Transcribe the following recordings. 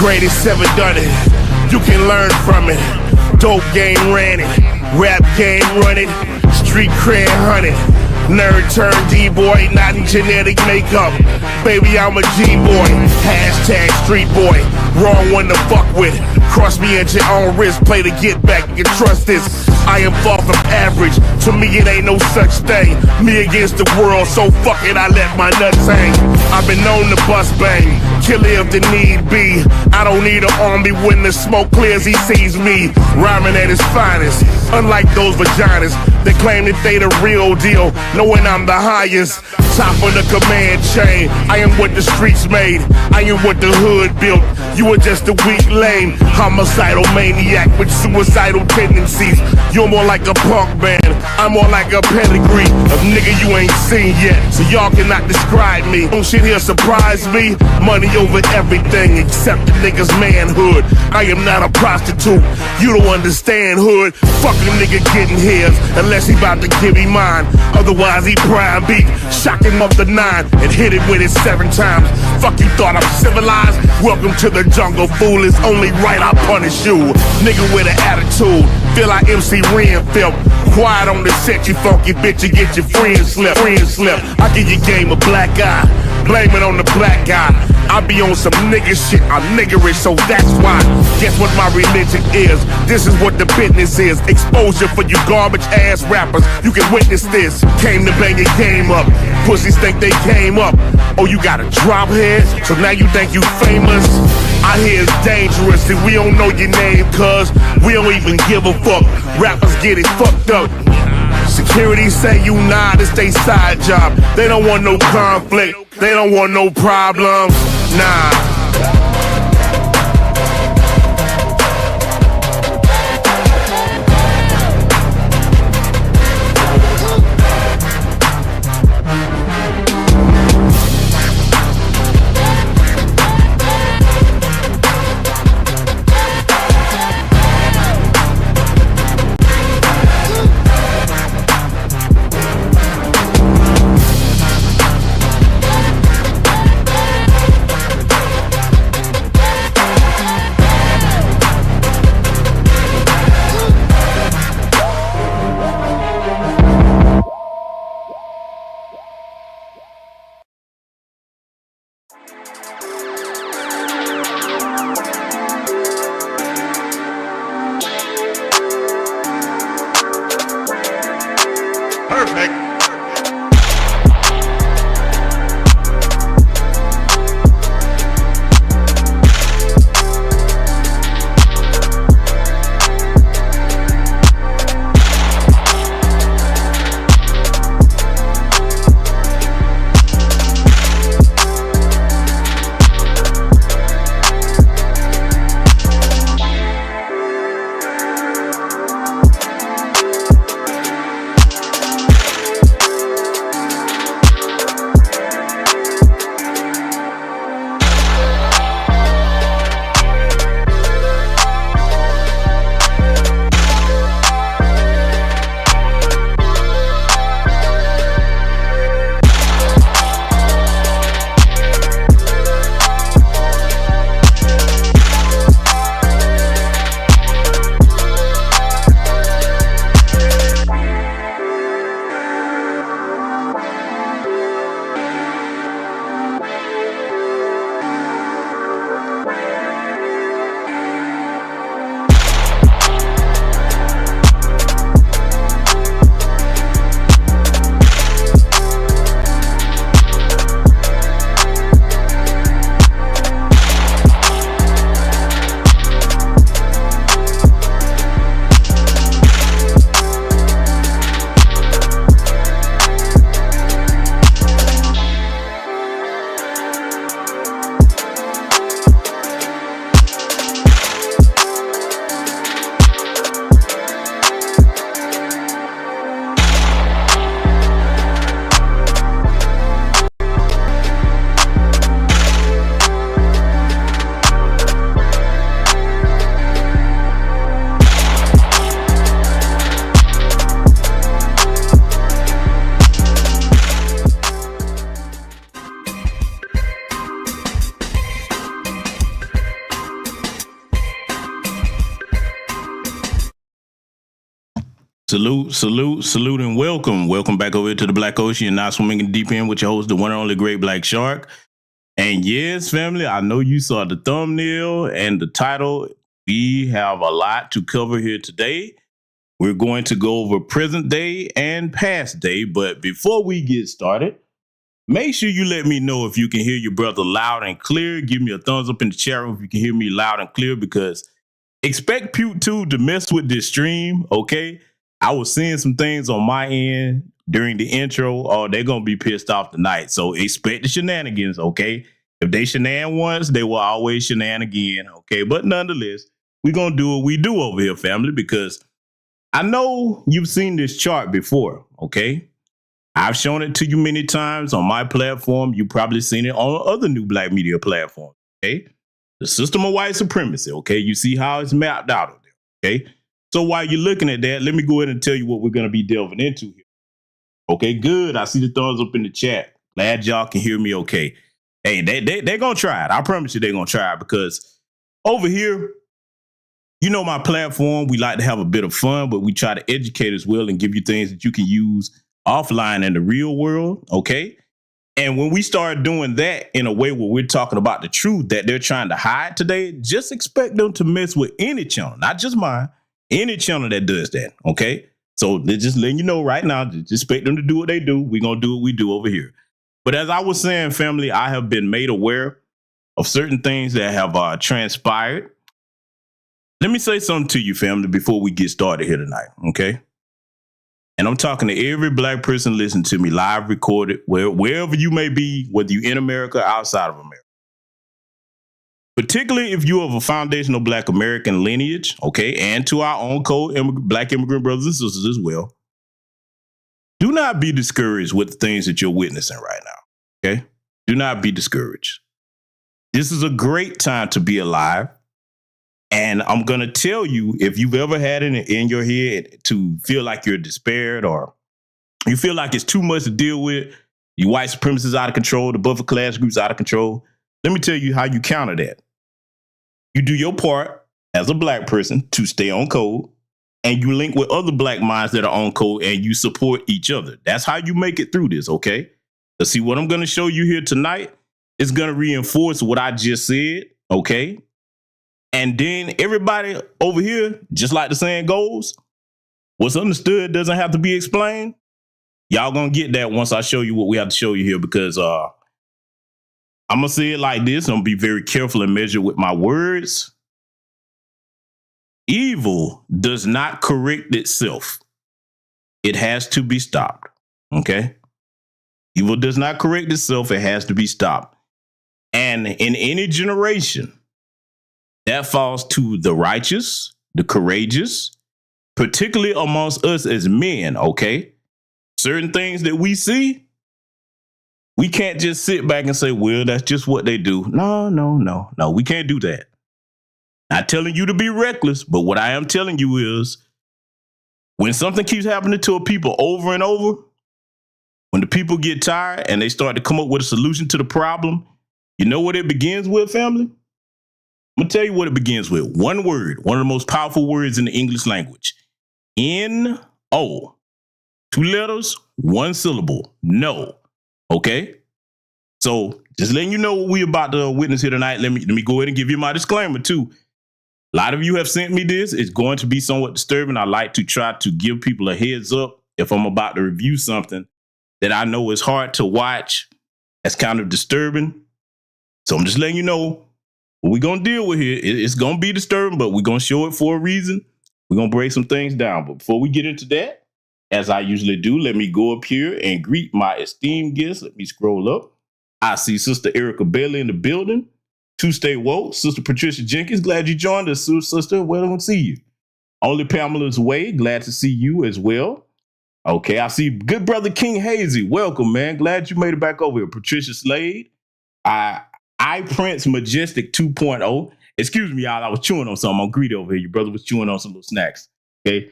Greatest ever done it. You can learn from it. Dope game ran it. Rap game run it. Street cred hunted. Nerd turned D-boy, not in genetic makeup. Baby, I'm a G-boy. Hashtag street boy. Wrong one to fuck with. Cross me at your own risk. Play to get back. You can trust this. I am far from average. To me, it ain't no such thing. Me against the world, so fuck it, I let my nuts hang. I've been known to bust bang. Kill it if the need be. I don't need an army when the smoke clears, he sees me. Rhyming at his finest. Unlike those vaginas that claim that they the real deal, knowing I'm the highest. Top of the command chain. I am what the streets made. I am what the hood built. You are just a weak lame. Homicidal maniac with suicidal tendencies. You're more like a punk band. I'm more like a pedigree of nigga you ain't seen yet. So y'all cannot describe me. Don't shit here surprise me. Money over everything except the nigga's manhood. I am not a prostitute. You don't understand hood. Fuck a nigga getting his unless he about to give me mine. Otherwise he prime beat. Shock him up the 9 and hit it with it 7 times. Fuck you thought I'm civilized? Welcome to the jungle, fool. It's only right I punish you. Nigga with an attitude. Feel like MC Ren felt. Quiet on the set, you funky bitch, you get your friend slip. I give your game a black eye. Blame it on the black guy. I be on some nigga shit, I'm niggerish, so that's why. Guess what my religion is? This is what the business is. Exposure for you garbage ass rappers. You can witness this. Came to bang your game up. Pussies think they came up. Oh, you got a drop head? So now you think you famous? I hear it's dangerous and we don't know your name, cuz we don't even give a fuck. Rappers get it fucked up. Security say you nah, this they side job. They don't want no conflict, they don't want no problems, nah. Perfect. Salute, and welcome. Welcome back over to the Black Ocean. Now swimming in deep end with your host, the one and only Great Black Shark. And yes, family, I know you saw the thumbnail and the title. We have a lot to cover here today. We're going to go over present day and past day. But before we get started, make sure you let me know if you can hear your brother loud and clear. Give me a thumbs up in the chat room if you can hear me loud and clear, because expect PewTube to mess with this stream, okay? I was seeing some things on my end during the intro. Oh, they're going to be pissed off tonight. So expect the shenanigans, okay? If they shenan once, they will always shenan again, okay? But nonetheless, we're going to do what we do over here, family, because I know you've seen this chart before, okay? I've shown it to you many times on my platform. You've probably seen it on other new black media platforms, okay? The system of white supremacy, okay? You see how it's mapped out of there, okay? So while you're looking at that, let me go ahead and tell you what we're going to be delving into here. Okay, good. I see the thumbs up in the chat. Glad y'all can hear me okay. Hey, they're going to try it. I promise you they're going to try it, because over here, you know my platform, we like to have a bit of fun, but we try to educate as well and give you things that you can use offline in the real world, okay? And when we start doing that in a way where we're talking about the truth that they're trying to hide today, just expect them to mess with any channel, not just mine, any channel that does that, okay? So they're just letting you know right now, just expect them to do what they do. We're going to do what we do over here. But as I was saying, family, I have been made aware of certain things that have transpired. Let me say something to you, family, before we get started here tonight, okay? And I'm talking to every black person listening to me, live recorded, wherever you may be, whether you're in America or outside of America. Particularly if you're of a foundational black American lineage, okay, and to our own black immigrant brothers and sisters as well. Do not be discouraged with the things that you're witnessing right now, okay? Do not be discouraged. This is a great time to be alive. And I'm going to tell you, if you've ever had it in your head to feel like you're despaired or you feel like it's too much to deal with, your white supremacy is out of control, the buffer class group's out of control, let me tell you how you counter that. You do your part as a black person to stay on code, and you link with other black minds that are on code, and you support each other. That's how you make it through this, okay? Let's see what I'm going to show you here tonight is going to reinforce what I just said, okay? And then everybody over here, just like the saying goes, what's understood doesn't have to be explained. Y'all gonna get that once I show you what we have to show you here, because I'm gonna say it like this. I'm gonna be very careful and measured with my words. Evil does not correct itself. It has to be stopped, okay? Evil does not correct itself. It has to be stopped. And in any generation, that falls to the righteous, the courageous, particularly amongst us as men, okay? Certain things that we see, we can't just sit back and say, well, that's just what they do. No, we can't do that. Not telling you to be reckless, but what I am telling you is when something keeps happening to a people over and over, when the people get tired and they start to come up with a solution to the problem, you know what it begins with, family? I'm going to tell you what it begins with. One word, one of the most powerful words in the English language. N-O. 2 letters, 1 syllable. No. Okay? So just letting you know what we're about to witness here tonight. Let me go ahead and give you my disclaimer too. A lot of you have sent me this. It's going to be somewhat disturbing. I like to try to give people a heads up if I'm about to review something that I know is hard to watch. That's kind of disturbing. So I'm just letting you know what we're going to deal with here. It's going to be disturbing, but we're going to show it for a reason. We're going to break some things down. But before we get into that, as I usually do, let me go up here and greet my esteemed guests. Let me scroll up. I see Sister Erica Bailey in the building. To stay woke, Sister Patricia Jenkins. Glad you joined us, sister. Welcome to see you. Only Pamela's Way. Glad to see you as well. Okay, I see good brother King Hazy. Welcome, man. Glad you made it back over here. Patricia Slade. I Prince Majestic 2.0. Excuse me, y'all. I was chewing on something. I'm greedy over here. Your brother was chewing on some little snacks. Okay.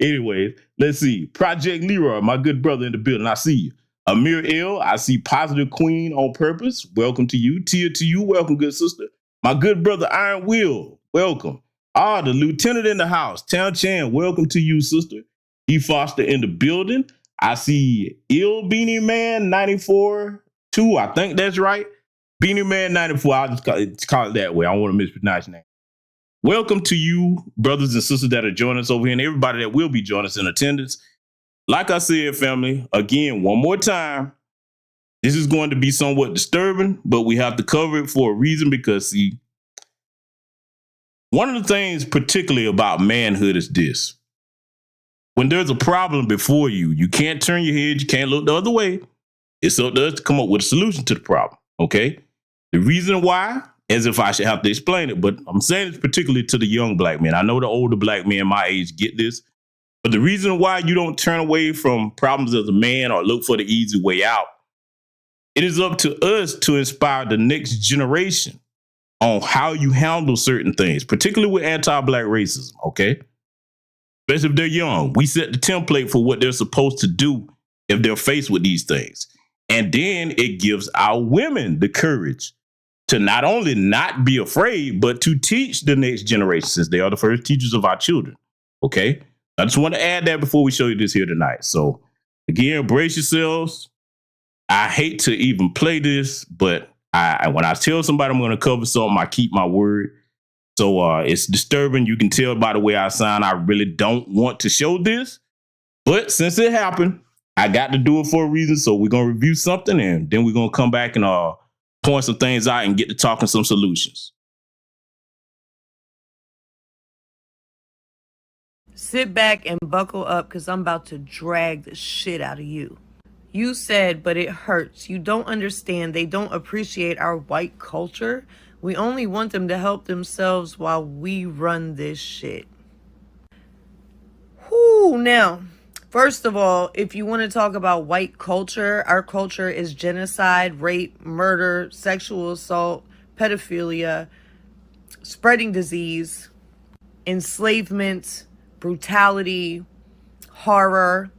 Anyways, let's see. Project Leroy, my good brother in the building. I see you. Amir L, I see Positive Queen on Purpose. Welcome to you. Tia to you. Welcome, good sister. My good brother Iron Will. Welcome. The lieutenant in the house. Town Chan. Welcome to you, sister. E Foster in the building. I see Ill Beanie Man 94 2. I think that's right. Beanie Man 94. I'll just call it that way. I don't want to mispronounce your name. Welcome to you, brothers and sisters that are joining us over here, and everybody that will be joining us in attendance. Like I said, family, again, one more time, this is going to be somewhat disturbing, but we have to cover it for a reason because, see, one of the things particularly about manhood is this. When there's a problem before you, you can't turn your head, you can't look the other way. It's up to us to come up with a solution to the problem, okay? The reason why, as if I should have to explain it, but I'm saying it's particularly to the young black men. I know the older black men my age get this, but the reason why you don't turn away from problems as a man or look for the easy way out, it is up to us to inspire the next generation on how you handle certain things, particularly with anti-black racism, okay? Especially if they're young. We set the template for what they're supposed to do if they're faced with these things. And then it gives our women the courage to not only not be afraid, but to teach the next generation, since they are the first teachers of our children, okay? I just want to add that before we show you this here tonight. So, again, brace yourselves. I hate to even play this, but when I tell somebody I'm going to cover something, I keep my word. So it's disturbing. You can tell by the way I sound, I really don't want to show this. But since it happened, I got to do it for a reason. So we're going to review something, and then we're going to come back and point some things out and get to talking some solutions. Sit back and buckle up because I'm about to drag the shit out of you. You said, but it hurts. You don't understand. They don't appreciate our white culture. We only want them to help themselves while we run this shit. Whoo, now, first of all, if you want to talk about white culture, our culture is genocide, rape, murder, sexual assault, pedophilia, spreading disease, enslavement, brutality, horror.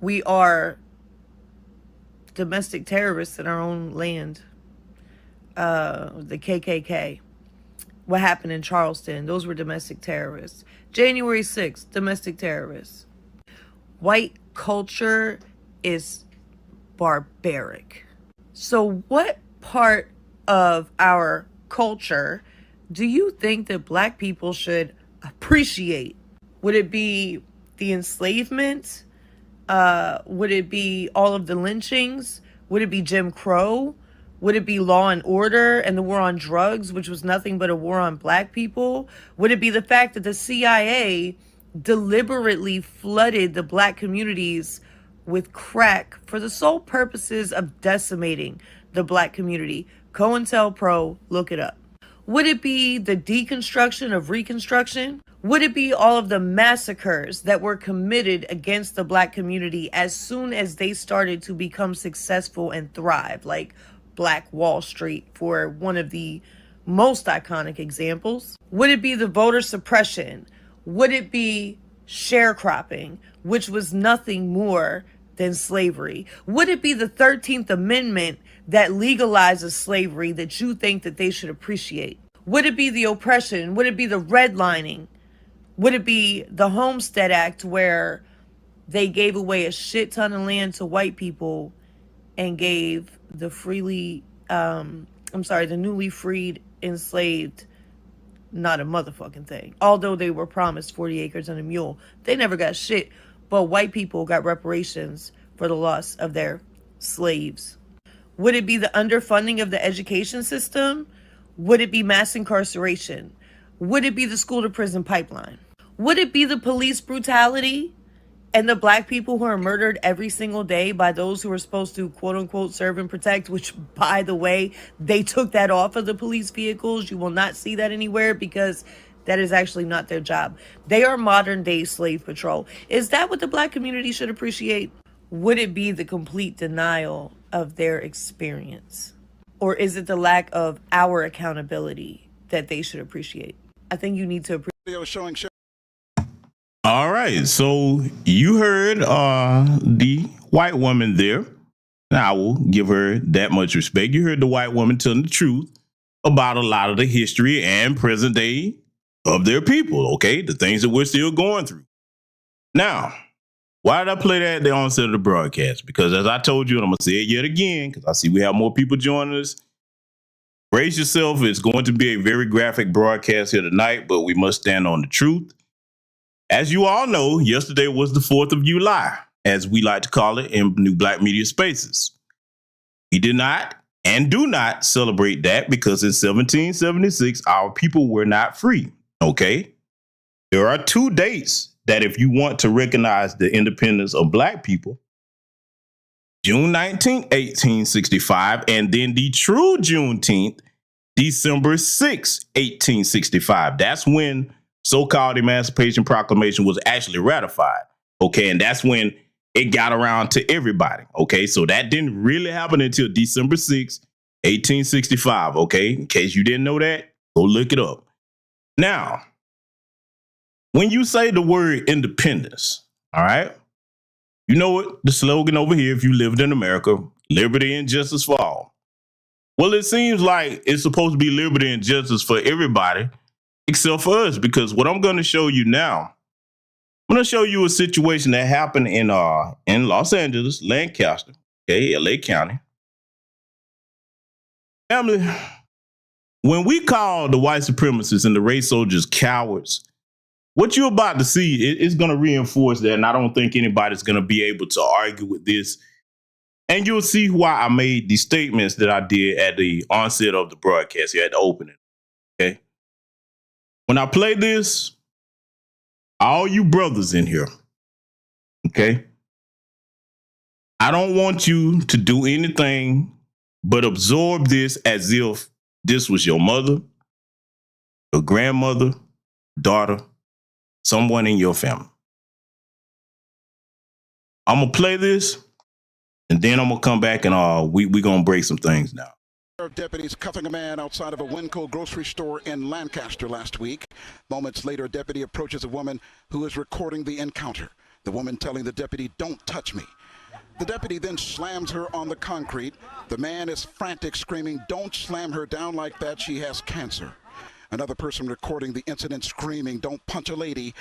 We are domestic terrorists in our own land. The KKK. What happened in Charleston? Those were domestic terrorists. January 6th, domestic terrorists. White culture is barbaric. So what part of our culture do you think that black people should appreciate? Would it be the enslavement? Would it be all of the lynchings? Would it be Jim Crow? Would it be Law and Order and the war on drugs, which was nothing but a war on black people? Would it be the fact that the CIA deliberately flooded the black communities with crack for the sole purposes of decimating the black community? COINTELPRO, look it up. Would it be the deconstruction of Reconstruction? Would it be all of the massacres that were committed against the black community as soon as they started to become successful and thrive, like Black Wall Street for one of the most iconic examples? Would it be the voter suppression? Would it be sharecropping, which was nothing more than slavery? Would it be the 13th Amendment that legalizes slavery that you think that they should appreciate? Would it be the oppression? Would it be the redlining? Would it be the Homestead Act where they gave away a shit ton of land to white people and gave the the newly freed enslaved not a motherfucking thing? Although they were promised 40 acres and a mule, they never got shit. But white people got reparations for the loss of their slaves. Would it be the underfunding of the education system? Would it be mass incarceration? Would it be the school to prison pipeline? Would it be the police brutality and the black people who are murdered every single day by those who are supposed to, quote unquote, serve and protect, which, by the way, they took that off of the police vehicles. You will not see that anywhere because that is actually not their job. They are modern day slave patrol. Is that what the black community should appreciate? Would it be the complete denial of their experience? Or is it the lack of our accountability that they should appreciate? I think you need to appreciate. All right, so you heard the white woman there. Now I will give her that much respect. You heard the white woman telling the truth about a lot of the history and present day of their people, okay? The things that we're still going through. Now, Why did I play that at the onset of the broadcast? Because as I told you, and I'm going to say it yet again, because I see we have more people joining us. Brace yourself. It's going to be a very graphic broadcast here tonight, but we must stand on the truth. As you all know, yesterday was the 4th of July, as we like to call it in New Black Media Spaces. We did not and do not celebrate that because in 1776, our people were not free. Okay? There are 2 dates that if you want to recognize the independence of Black people, June 19th, 1865, and then the true Juneteenth, December 6th, 1865. That's when so-called Emancipation Proclamation was actually ratified. Okay, and that's when it got around to everybody. Okay, so that didn't really happen until December 6th, 1865. Okay, in case you didn't know that, go look it up. Now, when you say the word independence, all right, you know what? The slogan over here, if you lived in America, liberty and justice for all. Well, it seems like it's supposed to be liberty and justice for everybody except for us, because what I'm going to show you now, I'm going to show you a situation that happened in Los Angeles, Lancaster, okay, LA County. Family, when we call the white supremacists and the race soldiers cowards, what you're about to see is going to reinforce that, and I don't think anybody's going to be able to argue with this. And you'll see why I made the statements that I did at the onset of the broadcast here at the opening. Okay. When I play this, all you brothers in here, okay, I don't want you to do anything but absorb this as if this was your mother, your grandmother, daughter, someone in your family. I'm going to play this, and then I'm going to come back and we're going to break some things now. Deputies cuffing a man outside of a Winco grocery store in Lancaster last week. Moments later, a deputy approaches a woman who is recording the encounter. The woman telling the deputy, "Don't touch me." The deputy then slams her on the concrete. The man is frantic, screaming, "Don't slam her down like that. She has cancer." Another person recording the incident screaming, "Don't punch a lady,"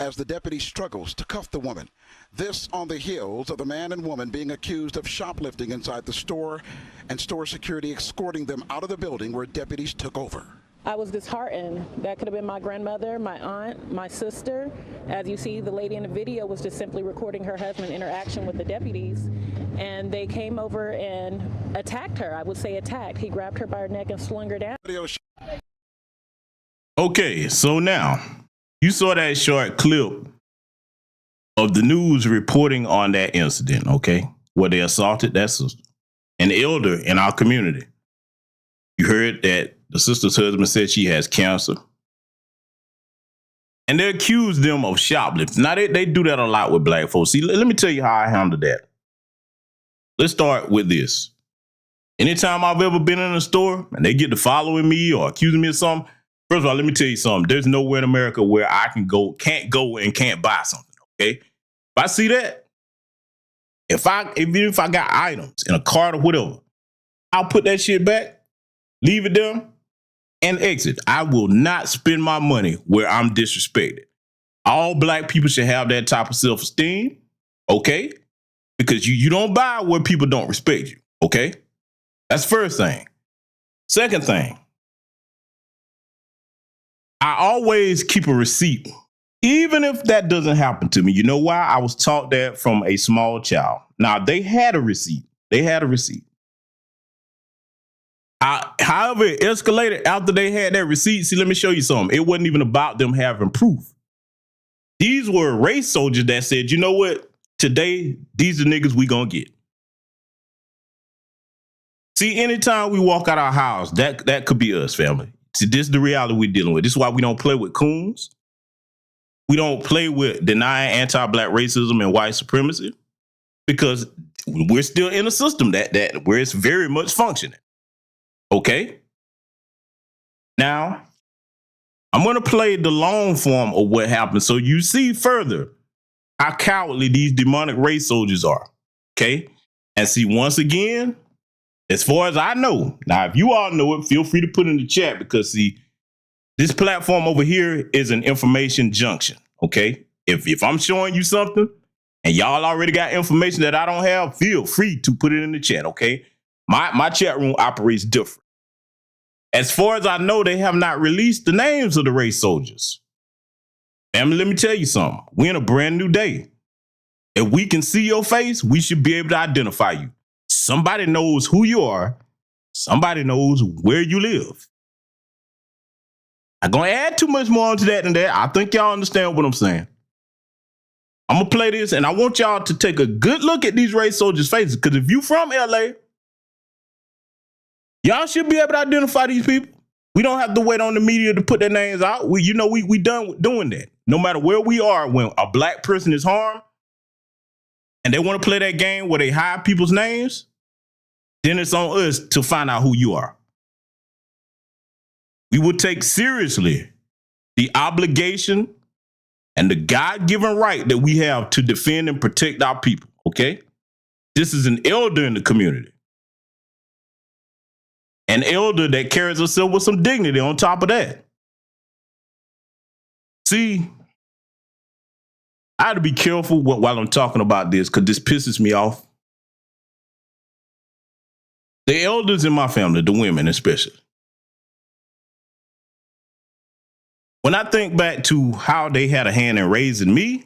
as the deputy struggles to cuff the woman. This on the heels of the man and woman being accused of shoplifting inside the store and store security escorting them out of the building where deputies took over. I was disheartened. That could have been my grandmother, my aunt, my sister. As you see, the lady in the video was just simply recording her husband's interaction with the deputies, and they came over and attacked her. I would say attacked. He grabbed her by her neck and slung her down. Okay, so now you saw that short clip of the news reporting on that incident, okay, where they assaulted that sister, an elder in our community. You heard that the sister's husband said she has cancer. And they accused them of shoplifting. Now, they do that a lot with Black folks. See, let me tell you how I handled that. Let's start with this. Anytime I've ever been in a store and they get to following me or accusing me of something, first of all, let me tell you something. There's nowhere in America where I can't go and can't buy something, okay? If I see that, even if I got items in a cart or whatever, I'll put that shit back, leave it there, and exit. I will not spend my money where I'm disrespected. All Black people should have that type of self-esteem, okay? Because you don't buy where people don't respect you, okay? That's the first thing. Second thing, I always keep a receipt, even if that doesn't happen to me. You know why? I was taught that from a small child. Now, they had a receipt. However, it escalated after they had that receipt. See, let me show you something. It wasn't even about them having proof. These were race soldiers that said, you know what? Today, these are niggas we gonna get. See, anytime we walk out our house, that could be us, family. See, this is the reality we're dealing with. This is why we don't play with coons. We don't play with denying anti-Black racism and white supremacy, because we're still in a system that where it's very much functioning. Okay. Now, I'm going to play the long form of what happened so you see further how cowardly these demonic race soldiers are. Okay. And see, once again, as far as I know, now, if you all know it, feel free to put in the chat, because see, this platform over here is an information junction. Okay. If I'm showing you something, and y'all already got information that I don't have, feel free to put it in the chat, okay? My chat room operates different. As far as I know, they have not released the names of the race soldiers. And let me tell you something. We're in a brand new day. If we can see your face, we should be able to identify you. Somebody knows who you are. Somebody knows where you live. I'm going to add too much more onto that than that. I think y'all understand what I'm saying. I'm going to play this, and I want y'all to take a good look at these race soldiers' faces, because if you from LA, y'all should be able to identify these people. We don't have to wait on the media to put their names out. We done with doing that. No matter where we are, when a black person is harmed, and they want to play that game where they hide people's names, then it's on us to find out who you are. We will take seriously the obligation and the God-given right that we have to defend and protect our people, okay? This is an elder in the community. An elder that carries herself with some dignity on top of that. See, I have to be careful while I'm talking about this, because this pisses me off. The elders in my family, the women especially. When I think back to how they had a hand in raising me,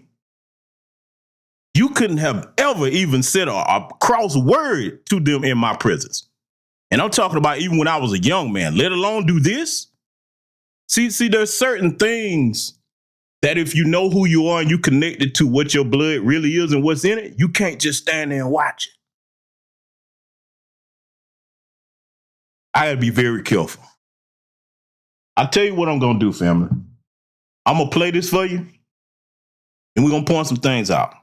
you couldn't have ever even said a cross word to them in my presence. And I'm talking about even when I was a young man, let alone do this. See, there's certain things that if you know who you are and you connected to what your blood really is and what's in it, you can't just stand there and watch it. I gotta be very careful. I'll tell you what I'm gonna do, family. I'm gonna play this for you, and we're gonna point some things out.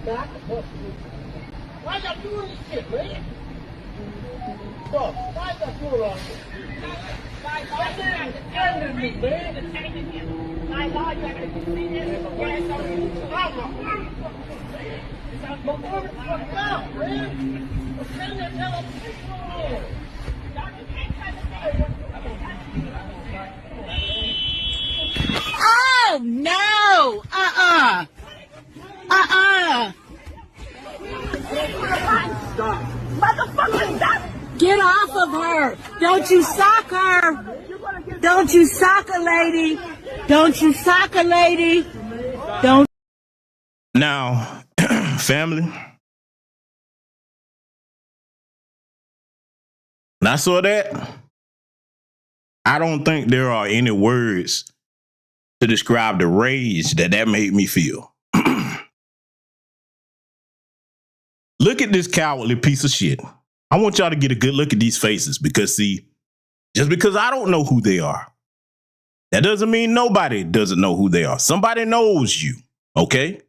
Why y'all doing this shit, man? Bro, why y'all doing all this? Oh no! Motherfucker, get off of her! Don't you sock her! Don't you sock a lady! Don't you sock a lady! Don't. Now, family, when I saw that, I don't think there are any words to describe the rage that made me feel. Look at this cowardly piece of shit. I want y'all to get a good look at these faces, because see, just because I don't know who they are, that doesn't mean nobody doesn't know who they are. Somebody knows you, okay?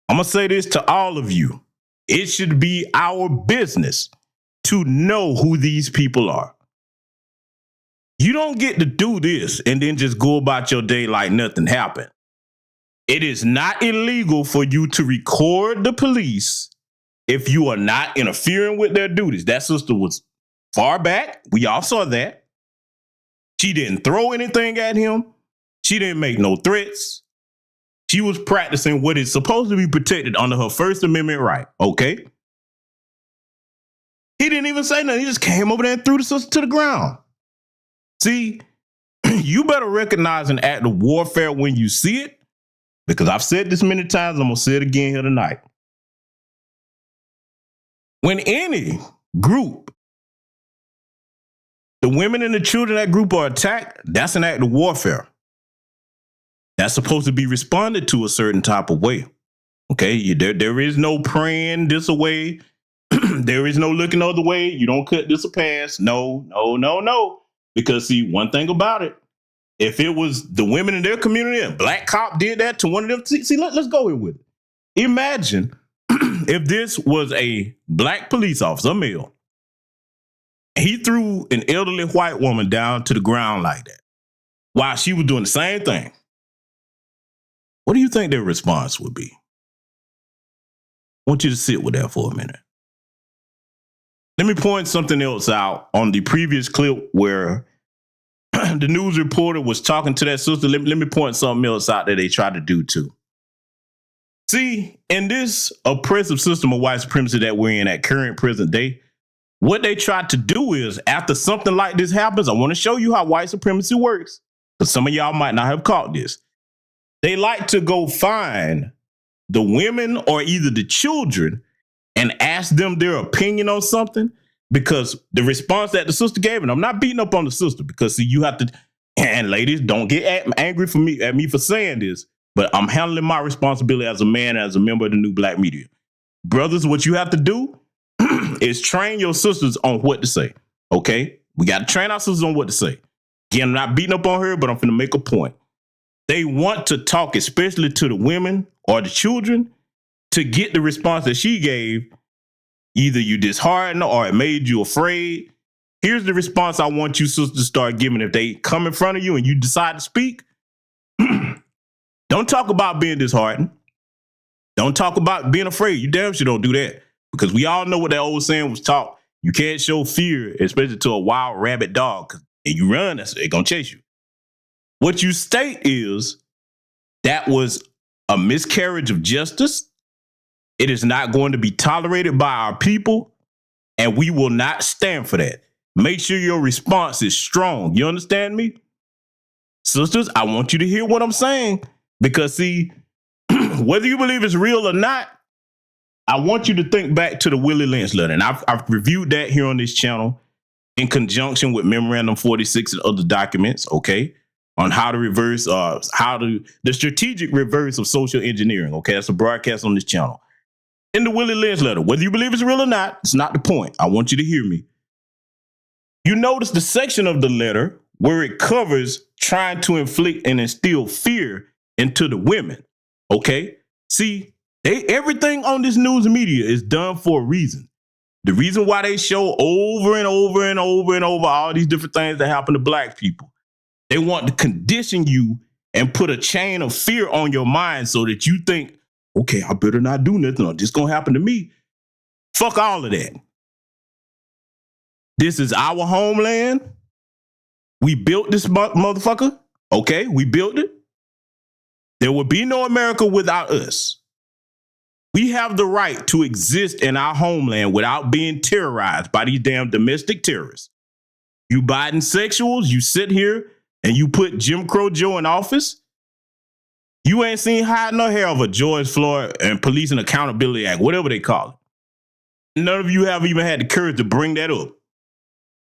I'm going to say this to all of you. It should be our business to know who these people are. You don't get to do this and then just go about your day like nothing happened. It is not illegal for you to record the police if you are not interfering with their duties. That sister was far back. We all saw that. She didn't throw anything at him. She didn't make no threats. She was practicing what is supposed to be protected under her First Amendment right, okay? He didn't even say nothing. He just came over there and threw the sister to the ground. See, you better recognize an act of warfare when you see it, because I've said this many times, I'm going to say it again here tonight. When any group, the women and the children in that group are attacked, that's an act of warfare. That's supposed to be responded to a certain type of way. Okay, there is no praying this away. There is no looking the other way. You don't cut this a pass. No. Because see, one thing about it, if it was the women in their community, a black cop did that to one of them. See, let's go here with it. Imagine if this was a black police officer, a male, and he threw an elderly white woman down to the ground like that while she was doing the same thing. What do you think their response would be? I want you to sit with that for a minute. Let me point something else out on the previous clip where the news reporter was talking to that sister. Let me point something else out that they tried to do too. See, in this oppressive system of white supremacy that we're in at current present day, what they try to do is, after something like this happens, I want to show you how white supremacy works, because some of y'all might not have caught this. They like to go find the women or either the children and ask them their opinion on something, because the response that the sister gave, and I'm not beating up on the sister, because see, you have to, and ladies, don't get angry at me for saying this, but I'm handling my responsibility as a man, as a member of the new black media. Brothers, what you have to do is train your sisters on what to say. Okay? We got to train our sisters on what to say. Again, I'm not beating up on her, but I'm finna make a point. They want to talk, especially to the women or the children, to get the response that she gave. Either you disheartened or it made you afraid. Here's the response I want you sisters to start giving if they come in front of you and you decide to speak. Don't talk about being disheartened. Don't talk about being afraid. You damn sure don't do that, because we all know what that old saying was taught. You can't show fear, especially to a wild rabbit dog, and you run, they're going to chase you. What you state is that was a miscarriage of justice. It is not going to be tolerated by our people, and we will not stand for that. Make sure your response is strong. You understand me? Sisters, I want you to hear what I'm saying, because see, whether you believe it's real or not, I want you to think back to the Willie Lynch letter. And I've reviewed that here on this channel in conjunction with Memorandum 46 and other documents, okay, on how to reverse, the strategic reverse of social engineering, okay? That's a broadcast on this channel. In the Willie Lynch letter, whether you believe it's real or not, it's not the point. I want you to hear me. You notice the section of the letter where it covers trying to inflict and instill fear into the women, okay? See, everything on this news media is done for a reason. The reason why they show over and over and over and over all these different things that happen to black people, they want to condition you and put a chain of fear on your mind so that you think, okay, I better not do nothing or this gonna happen to me. Fuck all of that. This is our homeland. We built this motherfucker. Okay, we built it. There would be no America without us. We have the right to exist in our homeland without being terrorized by these damn domestic terrorists. You Biden sexuals, you sit here and you put Jim Crow Joe in office. You ain't seen hide nor hair of a George Floyd and Police and Accountability Act, whatever they call it. None of you have even had the courage to bring that up.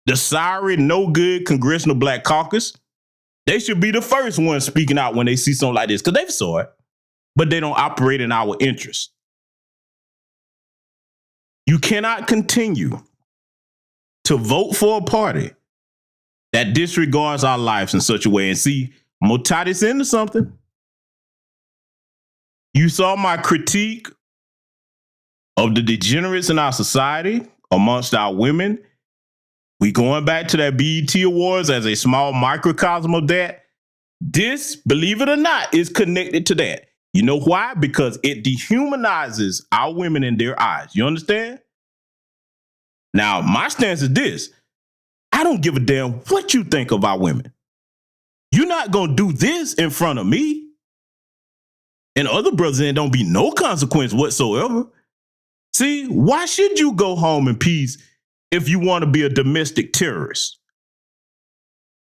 The sorry, no good Congressional Black Caucus, they should be the first ones speaking out when they see something like this, because they saw it, but they don't operate in our interest. You cannot continue to vote for a party that disregards our lives in such a way. And see, I'm going to tie this into something. You saw my critique of the degenerates in our society amongst our women. We going back to that BET Awards as a small microcosm of that. This, believe it or not, is connected to that. You know why? Because it dehumanizes our women in their eyes. You understand? Now, my stance is this. I don't give a damn what you think of our women. You're not going to do this in front of me. And other brothers, there don't be no consequence whatsoever. See, why should you go home in peace if you want to be a domestic terrorist?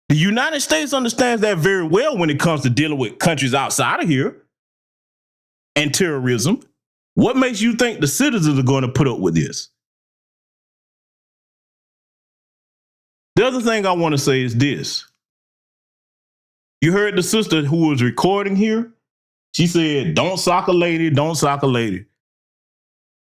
The United States understands that very well when it comes to dealing with countries outside of here and terrorism. What makes you think the citizens are going to put up with this? The other thing I want to say is this. You heard the sister who was recording here. She said, don't sock a lady, don't sock a lady.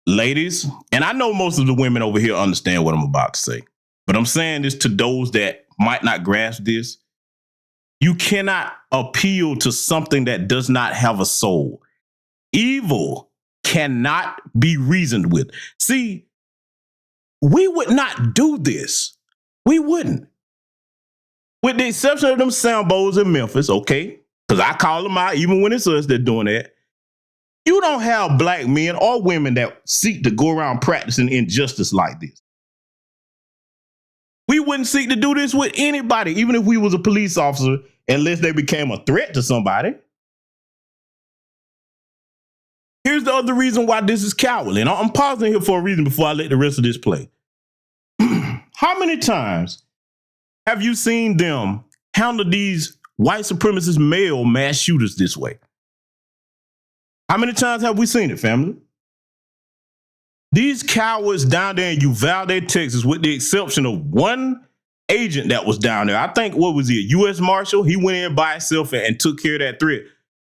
Ladies, and I know most of the women over here understand what I'm about to say, but I'm saying this to those that might not grasp this. You cannot appeal to something that does not have a soul. Evil cannot be reasoned with. See, we would not do this. We wouldn't. With the exception of them Sambos in Memphis, okay? Because I call them out even when it's us that doing that. You don't have black men or women that seek to go around practicing injustice like this. We wouldn't seek to do this with anybody, even if we was a police officer, unless they became a threat to somebody. Here's the other reason why this is cowardly. And I'm pausing here for a reason before I let the rest of this play. How many times have you seen them handle these white supremacist male mass shooters this way? How many times have we seen it, family? These cowards down there in Uvalde, Texas, with the exception of one agent that was down there. I think, what was he, a U.S. Marshal? He went in by himself and took care of that threat.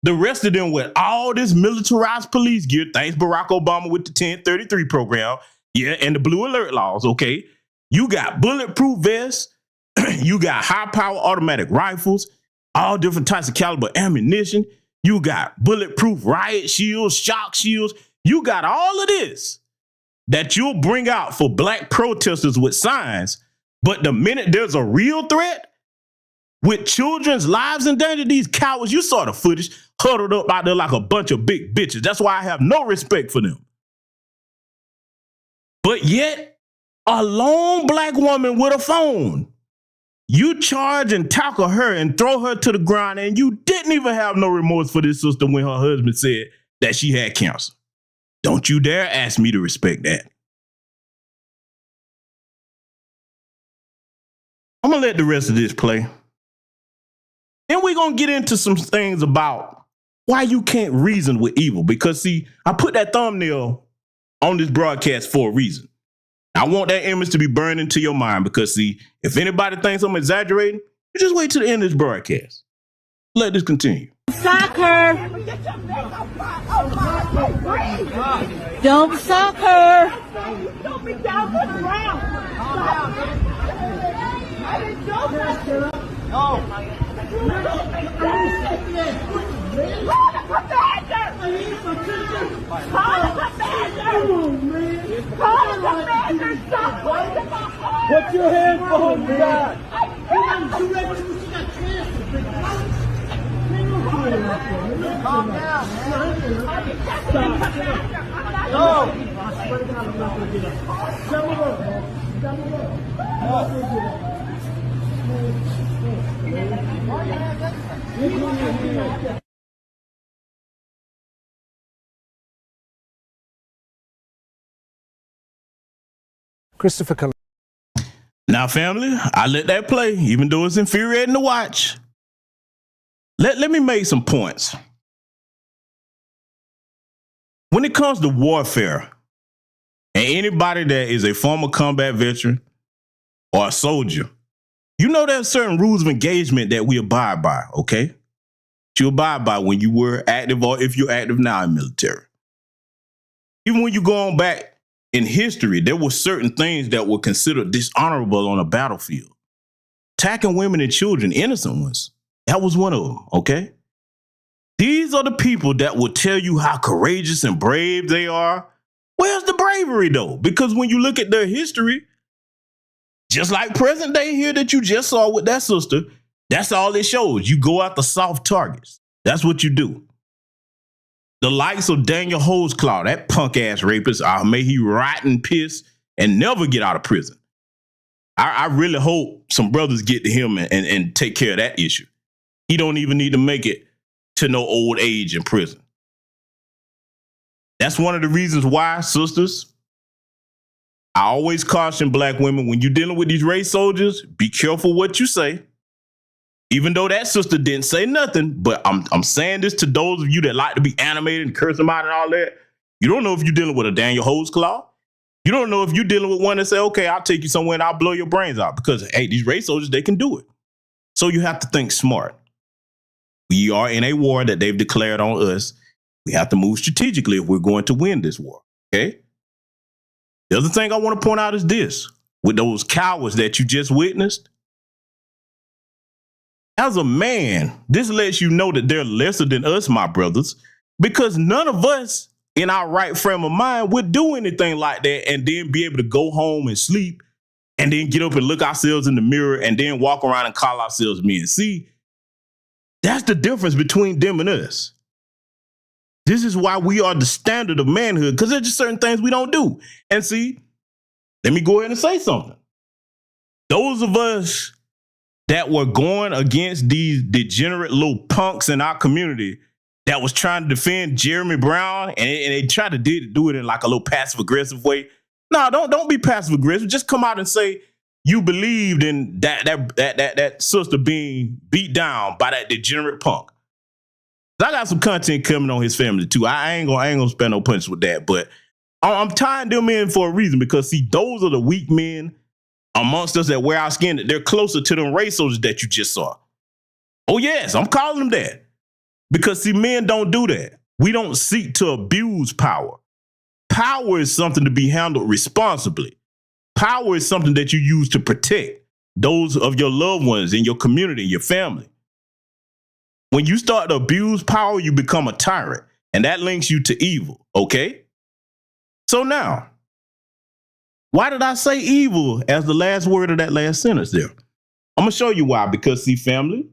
The rest of them with all this militarized police gear, thanks Barack Obama with the 1033 program, yeah, and the blue alert laws, okay? You got bulletproof vests, you got high-power automatic rifles, all different types of caliber ammunition, you got bulletproof riot shields, shock shields, you got all of this that you'll bring out for black protesters with signs, but the minute there's a real threat with children's lives in danger, these cowards, you saw the footage, huddled up out there like a bunch of big bitches. That's why I have no respect for them. But yet, a lone black woman with a phone, you charge and tackle her and throw her to the ground, and you didn't even have no remorse for this sister when her husband said that she had cancer. Don't you dare ask me to respect that. I'm going to let the rest of this play. Then we're going to get into some things about why you can't reason with evil. Because, see, I put that thumbnail on this broadcast for a reason. I want that image to be burned into your mind because, see, if anybody thinks I'm exaggerating, you just wait till the end of this broadcast. Let this continue. Soccer. Don't soccer. Don't be down to the ground. I didn't know that. No. Call the commander. Call the commander. Call the commander. Stop pushing my heart. Put your hands behind your back. Calm down, man. No. Christopher Columbus. Now, family, I let that play, even though it's infuriating to watch. Let me make some points. When it comes to warfare, and anybody that is a former combat veteran or a soldier, you know there's certain rules of engagement that we abide by, okay? You abide by when you were active or if you're active now in military. Even when you go on back in history, there were certain things that were considered dishonorable on a battlefield. Attacking women and children, innocent ones, that was one of them, okay? These are the people that will tell you how courageous and brave they are. Where's the bravery, though? Because when you look at their history, just like present day here that you just saw with that sister, that's all it shows. You go after soft targets. That's what you do. The likes of Daniel Holesclaw, that punk-ass rapist, may he rot and piss and never get out of prison. I really hope some brothers get to him and take care of that issue. He don't even need to make it to no old age in prison. That's one of the reasons why, sisters, I always caution black women, when you're dealing with these race soldiers, be careful what you say. Even though that sister didn't say nothing, but I'm saying this to those of you that like to be animated and curse them out and all that. You don't know if you're dealing with a Daniel Holesclaw. You don't know if you're dealing with one that say, okay, I'll take you somewhere and I'll blow your brains out, because, hey, these race soldiers, they can do it. So you have to think smart. We are in a war that they've declared on us. We have to move strategically if we're going to win this war, okay? The other thing I want to point out is this. With those cowards that you just witnessed, as a man, this lets you know that they're lesser than us, my brothers, because none of us in our right frame of mind would do anything like that and then be able to go home and sleep and then get up and look ourselves in the mirror and then walk around and call ourselves men. See, that's the difference between them and us. This is why we are the standard of manhood, because there's just certain things we don't do. And see, let me go ahead and say something. Those of us that were going against these degenerate little punks in our community that was trying to defend Jeremy Brown, and they tried to do it in like a little passive aggressive way. No, don't be passive aggressive. Just come out and say you believed in that sister being beat down by that degenerate punk. I got some content coming on his family too. I ain't gonna spend no punch with that, but I'm tying them in for a reason, because see, those are the weak men amongst us that wear our skin. They're closer to them race soldiers that you just saw. Oh yes, I'm calling them that. Because see, men don't do that. We don't seek to abuse power. Power is something to be handled responsibly. Power is something that you use to protect those of your loved ones in your community, your family. When you start to abuse power, you become a tyrant, and that links you to evil, okay? So now, why did I say evil as the last word of that last sentence there? I'm going to show you why. Because see, family,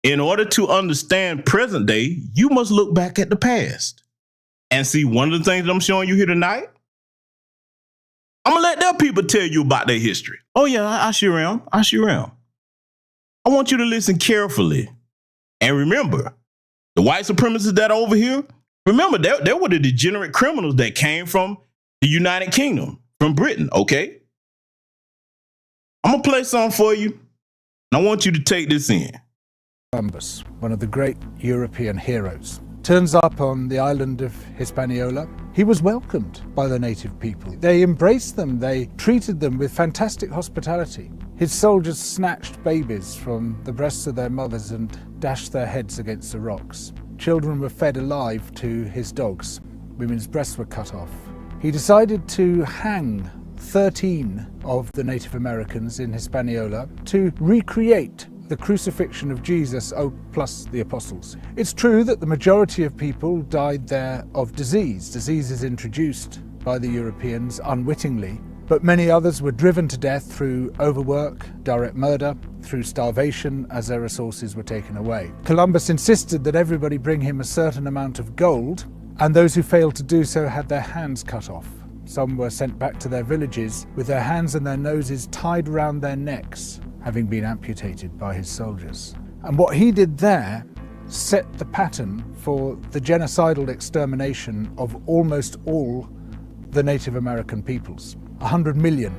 in order to understand present day, you must look back at the past. And see, one of the things that I'm showing you here tonight, I'm going to let their people tell you about their history. Oh yeah, I sure am. I sure am. I want you to listen carefully. And remember, the white supremacists that are over here, remember, they were the degenerate criminals that came from the United Kingdom, from Britain, okay? I'm going to play something for you, and I want you to take this in. Columbus, one of the great European heroes, turns up on the island of Hispaniola. He was welcomed by the native people. They embraced them. They treated them with fantastic hospitality. His soldiers snatched babies from the breasts of their mothers and dashed their heads against the rocks. Children were fed alive to his dogs. Women's breasts were cut off. He decided to hang 13 of the Native Americans in Hispaniola to recreate the crucifixion of Jesus, plus the apostles. It's true that the majority of people died there of disease. Disease is introduced by the Europeans unwittingly, but many others were driven to death through overwork, direct murder, through starvation as their resources were taken away. Columbus insisted that everybody bring him a certain amount of gold, and those who failed to do so had their hands cut off. Some were sent back to their villages with their hands and their noses tied around their necks, having been amputated by his soldiers. And what he did there set the pattern for the genocidal extermination of almost all the Native American peoples. 100 million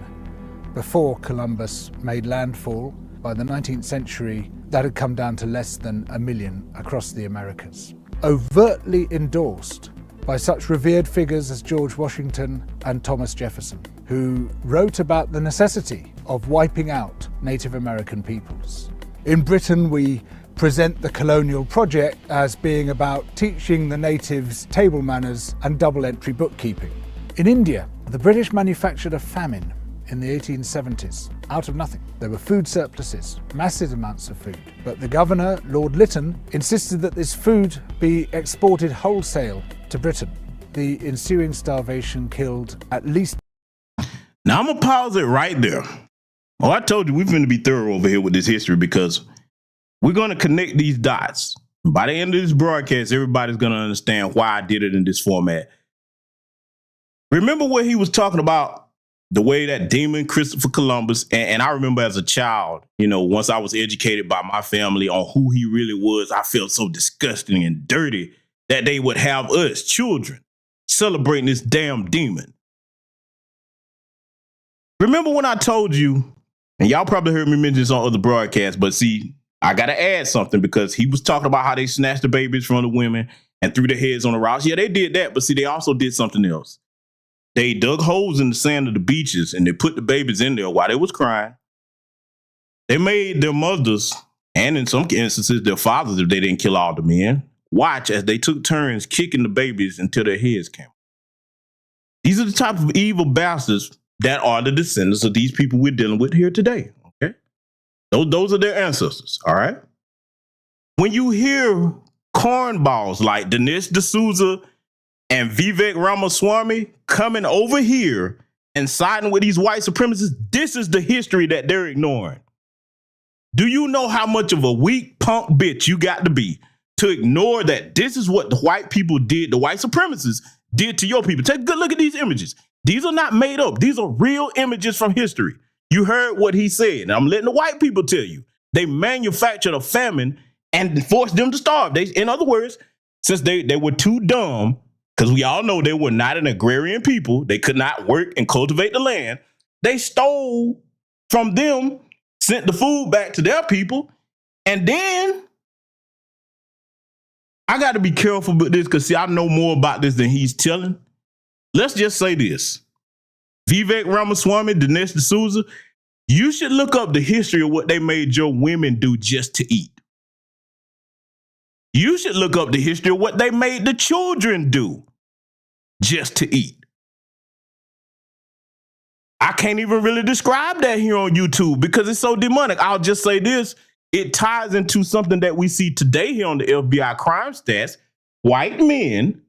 before Columbus made landfall. By the 19th century, that had come down to less than 1 million across the Americas. Overtly endorsed by such revered figures as George Washington and Thomas Jefferson, who wrote about the necessity of wiping out Native American peoples. In Britain, we present the colonial project as being about teaching the natives table manners and double-entry bookkeeping. In India, the British manufactured a famine in the 1870s out of nothing. There were food surpluses, massive amounts of food, but the governor, Lord Lytton, insisted that this food be exported wholesale to Britain. The ensuing starvation killed at least... Now I'm going to pause it right there. Oh, I told you we're going to be thorough over here with this history, because we're going to connect these dots. By the end of this broadcast, everybody's going to understand why I did it in this format. Remember where he was talking about the way that demon Christopher Columbus, and I remember as a child, once I was educated by my family on who he really was, I felt so disgusting and dirty that they would have us, children, celebrating this damn demon. Remember when I told you, and y'all probably heard me mention this on other broadcasts, but see, I got to add something, because he was talking about how they snatched the babies from the women and threw their heads on the rocks. Yeah, they did that, but see, they also did something else. They dug holes in the sand of the beaches and they put the babies in there while they was crying. They made their mothers, and in some instances their fathers, if they didn't kill all the men, watch as they took turns kicking the babies until their heads came. These are the type of evil bastards that are the descendants of these people we're dealing with here today. Okay, those are their ancestors. All right. When you hear cornballs like Dinesh D'Souza and Vivek Ramaswamy coming over here and siding with these white supremacists, this is the history that they're ignoring. Do you know how much of a weak punk bitch you got to be to ignore that this is what the white people did, the white supremacists did to your people? Take a good look at these images. These are not made up. These are real images from history. You heard what he said. And I'm letting the white people tell you. They manufactured a famine and forced them to starve. In other words, since they were too dumb, because we all know they were not an agrarian people, they could not work and cultivate the land, they stole from them, sent the food back to their people, and then I got to be careful with this because, see, I know more about this than he's telling. Let's just say this. Vivek Ramaswamy, Dinesh D'Souza, you should look up the history of what they made your women do just to eat. You should look up the history of what they made the children do just to eat. I can't even really describe that here on YouTube because it's so demonic. I'll just say this. It ties into something that we see today here on the FBI crime stats. White men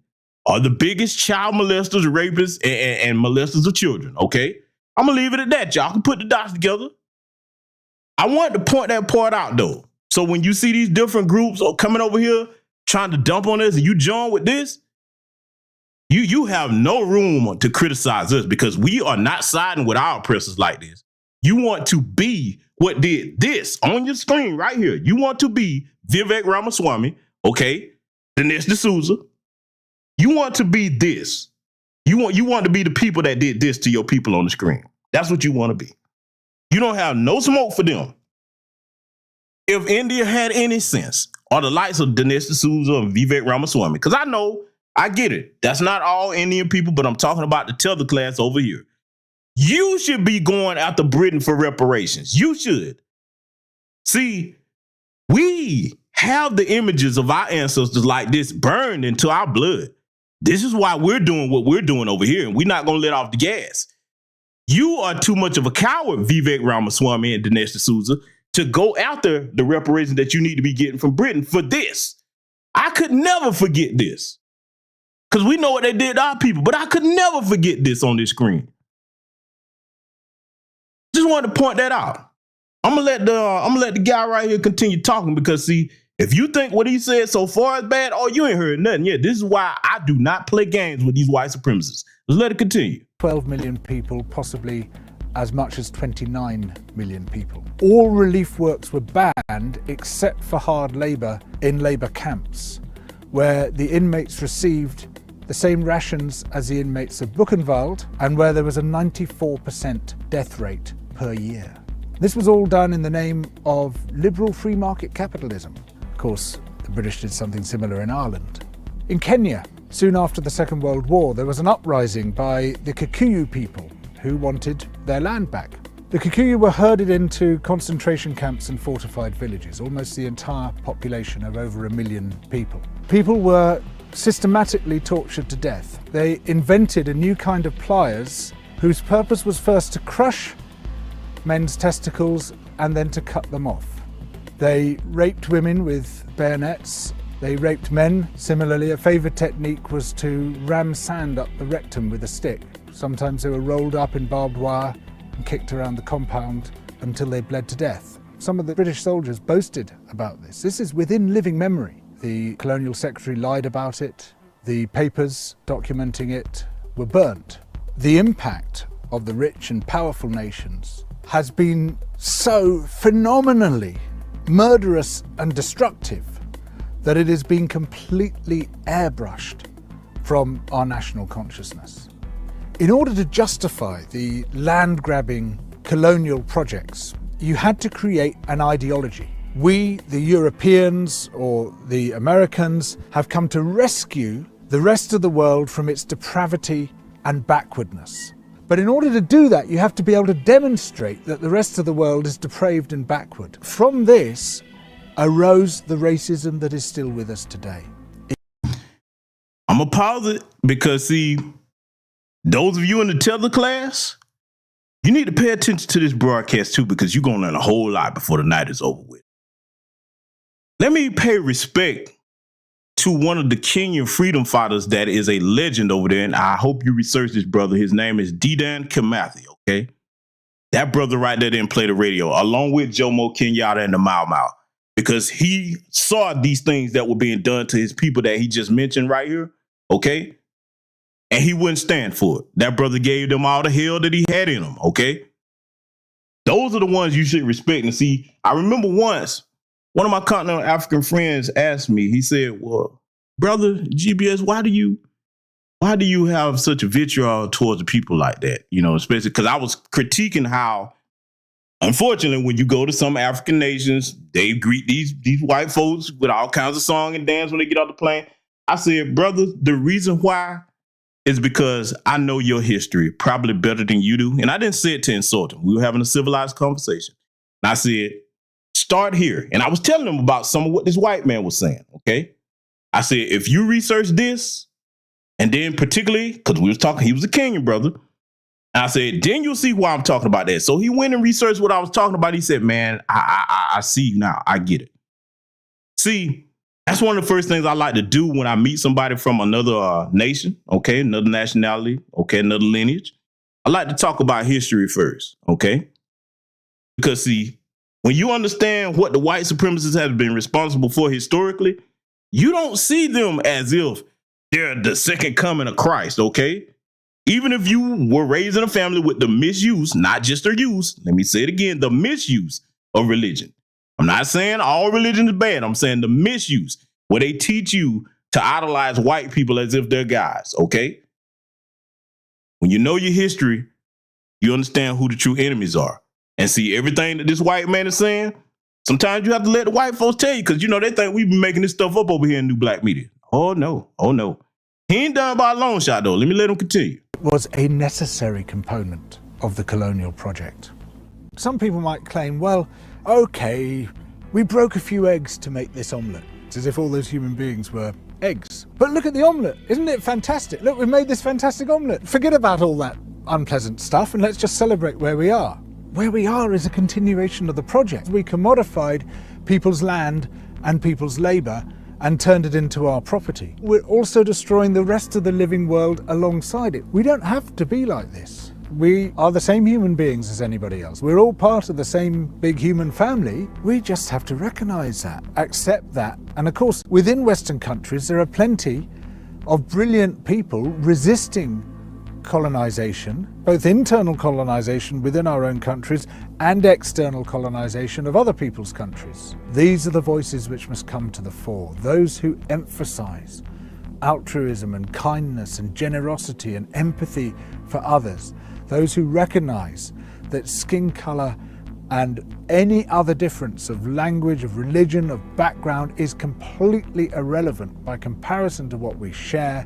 are the biggest child molesters, rapists, and molesters of children, okay? I'm going to leave it at that. Y'all can put the dots together. I want to point that part out, though. So when you see these different groups coming over here trying to dump on us and you join with this, you have no room to criticize us because we are not siding with our oppressors like this. You want to be what did this on your screen right here. You want to be Vivek Ramaswamy, okay? Dinesh D'Souza. You want to be this. You want to be the people that did this to your people on the screen. That's what you want to be. You don't have no smoke for them. If India had any sense, or the likes of Dinesh D'Souza and Vivek Ramaswamy, because I get it. That's not all Indian people, but I'm talking about the tether class over here. You should be going after Britain for reparations. You should. See, we have the images of our ancestors like this burned into our blood. This is why we're doing what we're doing over here, and we're not going to let off the gas. You are too much of a coward, Vivek Ramaswamy and Dinesh D'Souza, to go after the reparations that you need to be getting from Britain for this. I could never forget this. Because we know what they did to our people, but I could never forget this on this screen. Just wanted to point that out. I'm gonna let the guy right here continue talking because, see, if you think what he said so far is bad, oh, you ain't heard nothing yet. This is why I do not play games with these white supremacists. Let's let it continue. 12 million people, possibly as much as 29 million people. All relief works were banned except for hard labor in labor camps, where the inmates received the same rations as the inmates of Buchenwald and where there was a 94% death rate per year. This was all done in the name of liberal free market capitalism. Of course, the British did something similar in Ireland. In Kenya, soon after the Second World War, there was an uprising by the Kikuyu people who wanted their land back. The Kikuyu were herded into concentration camps and fortified villages, almost the entire population of over 1 million people. People were systematically tortured to death. They invented a new kind of pliers whose purpose was first to crush men's testicles and then to cut them off. They raped women with bayonets. They raped men. Similarly, a favoured technique was to ram sand up the rectum with a stick. Sometimes they were rolled up in barbed wire and kicked around the compound until they bled to death. Some of the British soldiers boasted about this. This is within living memory. The Colonial Secretary lied about it. The papers documenting it were burnt. The impact of the rich and powerful nations has been so phenomenally murderous and destructive that it has been completely airbrushed from our national consciousness. In order to justify the land-grabbing colonial projects, you had to create an ideology. We, the Europeans or the Americans, have come to rescue the rest of the world from its depravity and backwardness. But in order to do that, you have to be able to demonstrate that the rest of the world is depraved and backward. From this arose the racism that is still with us today. I'm going to pause it because, see, those of you in the tether class, you need to pay attention to this broadcast too because you're going to learn a whole lot before the night is over with. Let me pay respect to one of the Kenyan freedom fighters that is a legend over there, and I hope you research this brother. His name is Dedan Kimathi, okay? That brother right there didn't play the radio, along with Jomo Kenyatta and the Mau Mau, because he saw these things that were being done to his people that he just mentioned right here, okay? And he wouldn't stand for it. That brother gave them all the hell that he had in him, okay? Those are the ones you should respect. And see, I remember once, one of my continental African friends asked me, he said, well, brother GBS, why do you have such a vitriol towards the people like that? You know, especially because I was critiquing how, unfortunately, when you go to some African nations, they greet these white folks with all kinds of song and dance when they get off the plane. I said, brother, the reason why is because I know your history probably better than you do. And I didn't say it to insult him. We were having a civilized conversation. And I said, start here. And I was telling him about some of what this white man was saying, okay? I said, if you research this, and then particularly, because we was talking, he was a Kenyan brother. And I said, then you'll see why I'm talking about that. So he went and researched what I was talking about. He said, man, I see now. I get it. See, that's one of the first things I like to do when I meet somebody from another nation, okay, another nationality, okay, another lineage. I like to talk about history first, okay? Because, see, when you understand what the white supremacists have been responsible for historically, you don't see them as if they're the second coming of Christ, okay? Even if you were raised in a family with the misuse, not just their use, let me say it again, the misuse of religion. I'm not saying all religion is bad. I'm saying the misuse, where they teach you to idolize white people as if they're gods, okay? When you know your history, you understand who the true enemies are. And see, everything that this white man is saying, sometimes you have to let the white folks tell you, because, you know, they think we've been making this stuff up over here in New Black Media. Oh, no. Oh, no. He ain't done by a long shot, though. Let me let him continue. It was a necessary component of the colonial project. Some people might claim, well, okay, we broke a few eggs to make this omelette. It's as if all those human beings were eggs. But look at the omelette. Isn't it fantastic? Look, we've made this fantastic omelette. Forget about all that unpleasant stuff and let's just celebrate where we are. Where we are is a continuation of the project. We commodified people's land and people's labor and turned it into our property. We're also destroying the rest of the living world alongside it. We don't have to be like this. We are the same human beings as anybody else. We're all part of the same big human family. We just have to recognize that, accept that. And of course, within Western countries, there are plenty of brilliant people resisting colonization, both internal colonization within our own countries and external colonization of other people's countries. These are the voices which must come to the fore, those who emphasize altruism and kindness and generosity and empathy for others, those who recognize that skin color and any other difference of language, of religion, of background is completely irrelevant by comparison to what we share,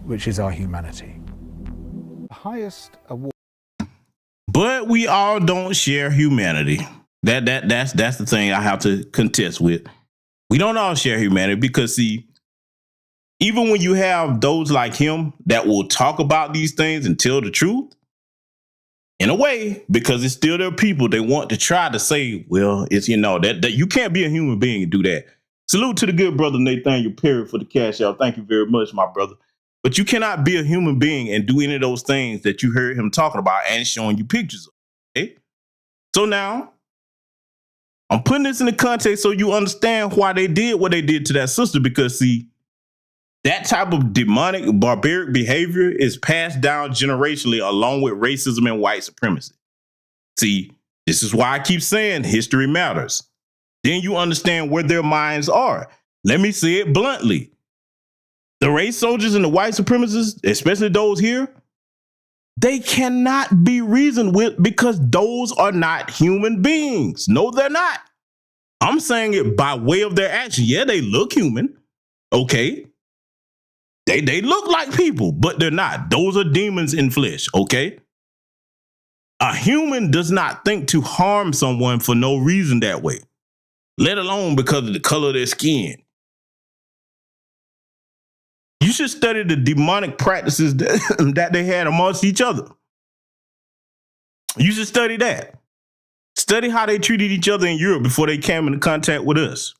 which is our humanity. Highest award. But we all don't share humanity. That's the thing I have to contest with. We don't all share humanity because, see, even when you have those like him that will talk about these things and tell the truth, in a way, because it's still their people, they want to try to say, well, it's, you know, that you can't be a human being and do that. Salute to the good brother Nathaniel Perry for the cash out. Thank you very much, my brother. But you cannot be a human being and do any of those things that you heard him talking about and showing you pictures of. Okay? So now, I'm putting this in the context so you understand why they did what they did to that sister. Because, see, that type of demonic, barbaric behavior is passed down generationally along with racism and white supremacy. See, this is why I keep saying history matters. Then you understand where their minds are. Let me say it bluntly. The race soldiers and the white supremacists, especially those here, they cannot be reasoned with because those are not human beings. No, they're not. I'm saying it by way of their action. Yeah, they look human. Okay. They look like people, but they're not. Those are demons in flesh. Okay. A human does not think to harm someone for no reason that way, let alone because of the color of their skin. You should study the demonic practices that they had amongst each other. You should study that. Study how they treated each other in Europe before they came into contact with us.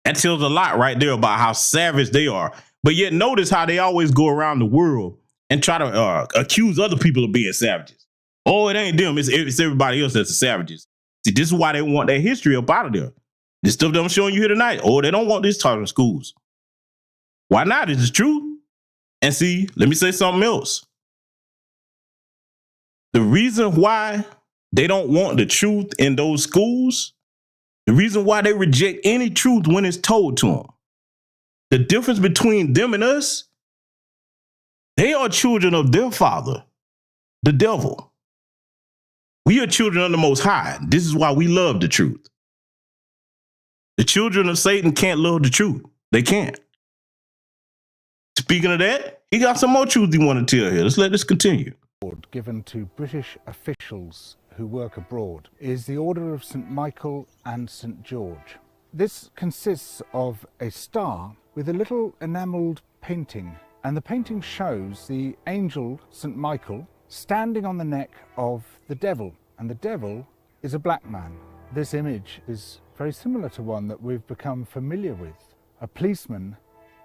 That tells a lot right there about how savage they are. But yet notice how they always go around the world and try to accuse other people of being savages. Oh, it ain't them. It's everybody else that's the savages. See, this is why they want that history up out of there. This stuff that I'm showing you here tonight. Oh, they don't want this taught in schools. Why not? It's true. And see, let me say something else. The reason why they don't want the truth in those schools, the reason why they reject any truth when it's told to them, The difference between them and us, they are children of their father, the devil. We are children of the Most High. This is why we love the truth. The children of Satan can't love the truth. They can't. Speaking of that, he got some more truth he want to tell here. Let's let this continue. Given to British officials who work abroad is the Order of St. Michael and St. George. This consists of a star with a little enamelled painting, and the painting shows the angel St. Michael standing on the neck of the devil, and the devil is a black man. This image is very similar to one that we've become familiar with. A policeman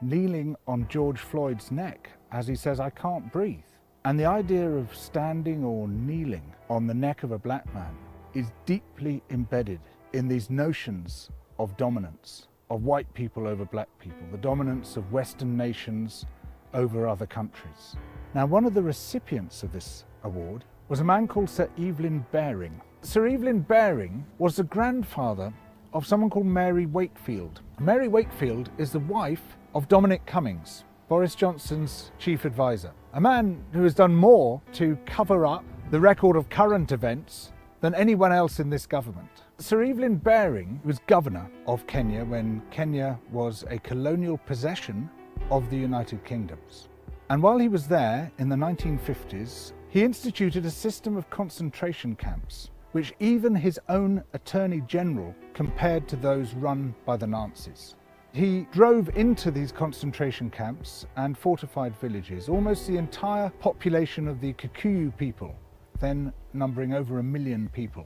kneeling on George Floyd's neck as he says, "I can't breathe." And the idea of standing or kneeling on the neck of a black man is deeply embedded in these notions of dominance, of white people over black people, the dominance of Western nations over other countries. Now, one of the recipients of this award was a man called Sir Evelyn Baring. Sir Evelyn Baring was the grandfather of someone called Mary Wakefield. Mary Wakefield is the wife of Dominic Cummings, Boris Johnson's chief advisor, a man who has done more to cover up the record of current events than anyone else in this government. Sir Evelyn Baring was governor of Kenya when Kenya was a colonial possession of the United Kingdoms. And while he was there in the 1950s, he instituted a system of concentration camps, which even his own Attorney General compared to those run by the Nazis. He drove into these concentration camps and fortified villages. Almost the entire population of the Kikuyu people, then numbering over 1 million people.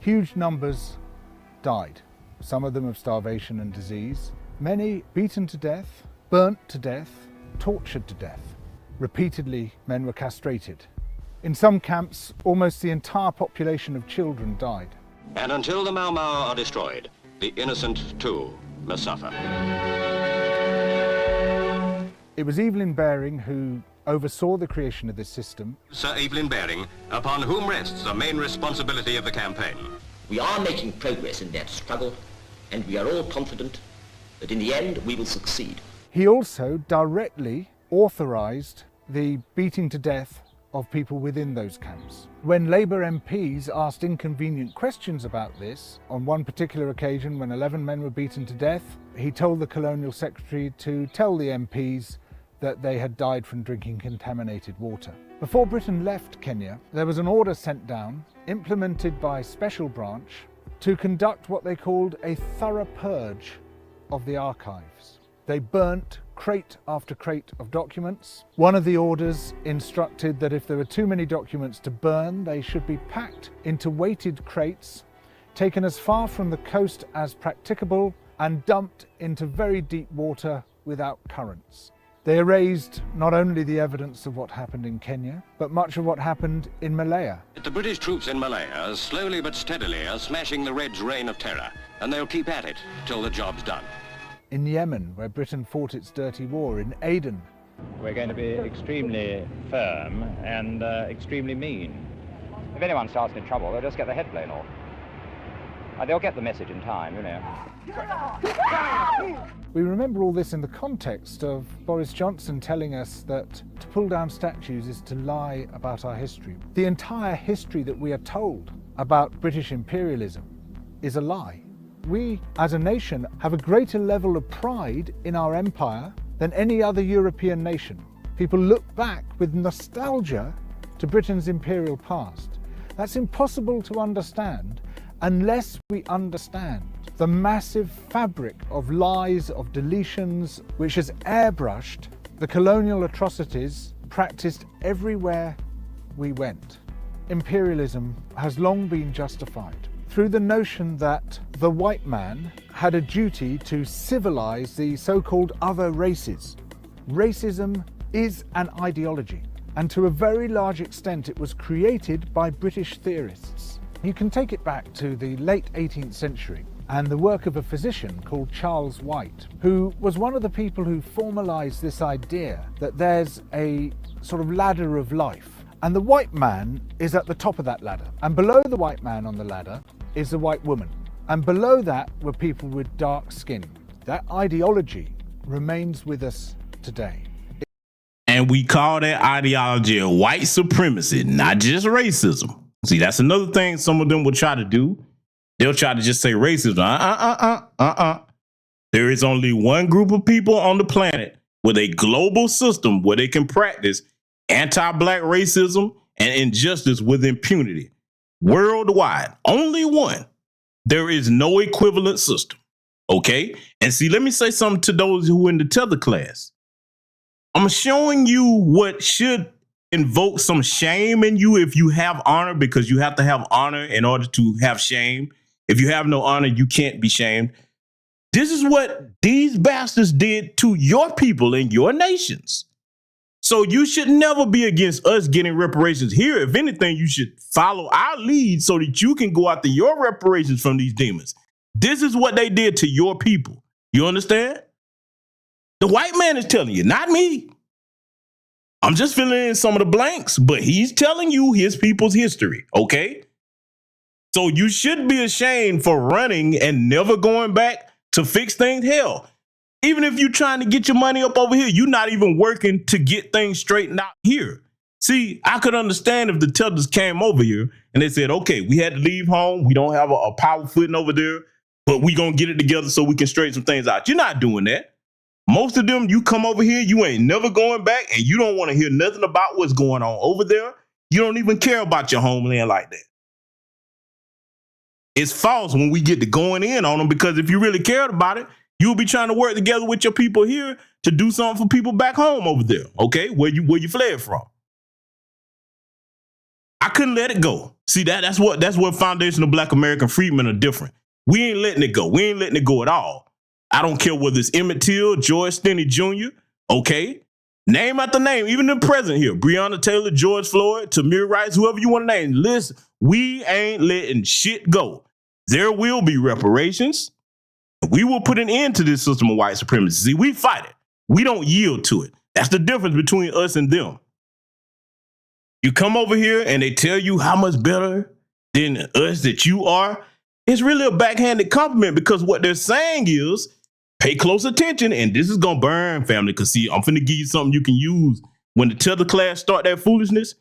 Huge numbers died, some of them of starvation and disease. Many beaten to death, burnt to death, tortured to death. Repeatedly, men were castrated. In some camps, almost the entire population of children died. And until the Mau Mau are destroyed, the innocent too must suffer. It was Evelyn Baring who oversaw the creation of this system. Sir Evelyn Baring, upon whom rests the main responsibility of the campaign. We are making progress in that struggle, and we are all confident that in the end we will succeed. He also directly authorised the beating to death of people within those camps. When Labour MPs asked inconvenient questions about this, on one particular occasion when 11 men were beaten to death, he told the Colonial Secretary to tell the MPs that they had died from drinking contaminated water. Before Britain left Kenya, there was an order sent down, implemented by Special Branch, to conduct what they called a thorough purge of the archives. They burnt crate after crate of documents. One of the orders instructed that if there were too many documents to burn, they should be packed into weighted crates, taken as far from the coast as practicable, and dumped into very deep water without currents. They erased not only the evidence of what happened in Kenya, but much of what happened in Malaya. The British troops in Malaya, slowly but steadily, are smashing the Reds' reign of terror, and they'll keep at it till the job's done. In Yemen, where Britain fought its dirty war, in Aden. We're going to be extremely firm and extremely mean. If anyone starts any trouble, they'll just get their head blown off. They'll get the message in time, you know. We remember all this in the context of Boris Johnson telling us that to pull down statues is to lie about our history. The entire history that we are told about British imperialism is a lie. We, as a nation, have a greater level of pride in our empire than any other European nation. People look back with nostalgia to Britain's imperial past. That's impossible to understand unless we understand the massive fabric of lies, of deletions, which has airbrushed the colonial atrocities practiced everywhere we went. Imperialism has long been justified through the notion that the white man had a duty to civilize the so-called other races. Racism is an ideology, and to a very large extent it was created by British theorists. You can take it back to the late 18th century and the work of a physician called Charles White, who was one of the people who formalized this idea that there's a sort of ladder of life, and the white man is at the top of that ladder, and below the white man on the ladder is the white woman, and below that were people with dark skin. That ideology remains with us today. And we call that ideology of white supremacy, not just racism. See, that's another thing some of them will try to do. They'll try to just say racism. There is only one group of people on the planet with a global system where they can practice anti-black racism and injustice with impunity. Worldwide, only one. There is no equivalent system. Okay? And see, let me say something to those who are in the tether class. I'm showing you what should invoke some shame in you if you have honor, because you have to have honor in order to have shame. If you have no honor, you can't be shamed. This is what these bastards did to your people in your nations. So you should never be against us getting reparations here. If anything, you should follow our lead so that you can go after your reparations from these demons. This is what they did to your people. You understand? The white man is telling you, not me. I'm just filling in some of the blanks, but he's telling you his people's history, okay? So you should be ashamed for running and never going back to fix things. Hell, even if you're trying to get your money up over here, you're not even working to get things straightened out here. See, I could understand if the tethers came over here and they said, okay, we had to leave home. We don't have a power footing over there, but we gonna get it together so we can straighten some things out. You're not doing that. Most of them, you come over here, you ain't never going back, and you don't want to hear nothing about what's going on over there. You don't even care about your homeland like that. It's false when we get to going in on them, because if you really cared about it, you'll be trying to work together with your people here to do something for people back home over there, okay, where you fled from. I couldn't let it go. See, that's what foundational Black American freedmen are different. We ain't letting it go. We ain't letting it go at all. I don't care whether it's Emmett Till, George Stinney Jr., okay? Name after name, even the president here, Breonna Taylor, George Floyd, Tamir Rice, whoever you want to name. Listen, we ain't letting shit go. There will be reparations. We will put an end to this system of white supremacy. See, we fight it. We don't yield to it. That's the difference between us and them. You come over here and they tell you how much better than us that you are. It's really a backhanded compliment, because what they're saying is, pay close attention, and this is gonna burn, family, because see, I'm finna give you something you can use when the tether class start that foolishness.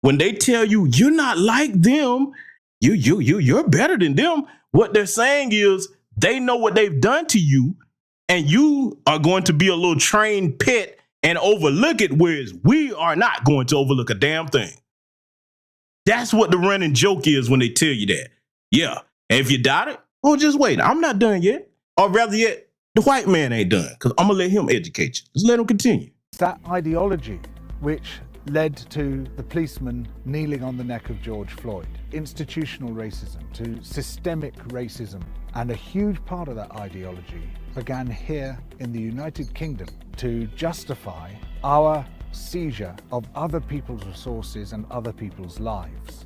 When they tell you you're not like them, you're better than them, what they're saying is they know what they've done to you, and you are going to be a little trained pet and overlook it, whereas we are not going to overlook a damn thing. That's what the running joke is when they tell you that. Yeah, and if you doubt it, well, just wait. I'm not done yet. Or rather yet, the white man ain't done, because I'm going to let him educate you. Just let him continue. It's that ideology which led to the policeman kneeling on the neck of George Floyd, institutional racism to systemic racism. And a huge part of that ideology began here in the United Kingdom to justify our seizure of other people's resources and other people's lives.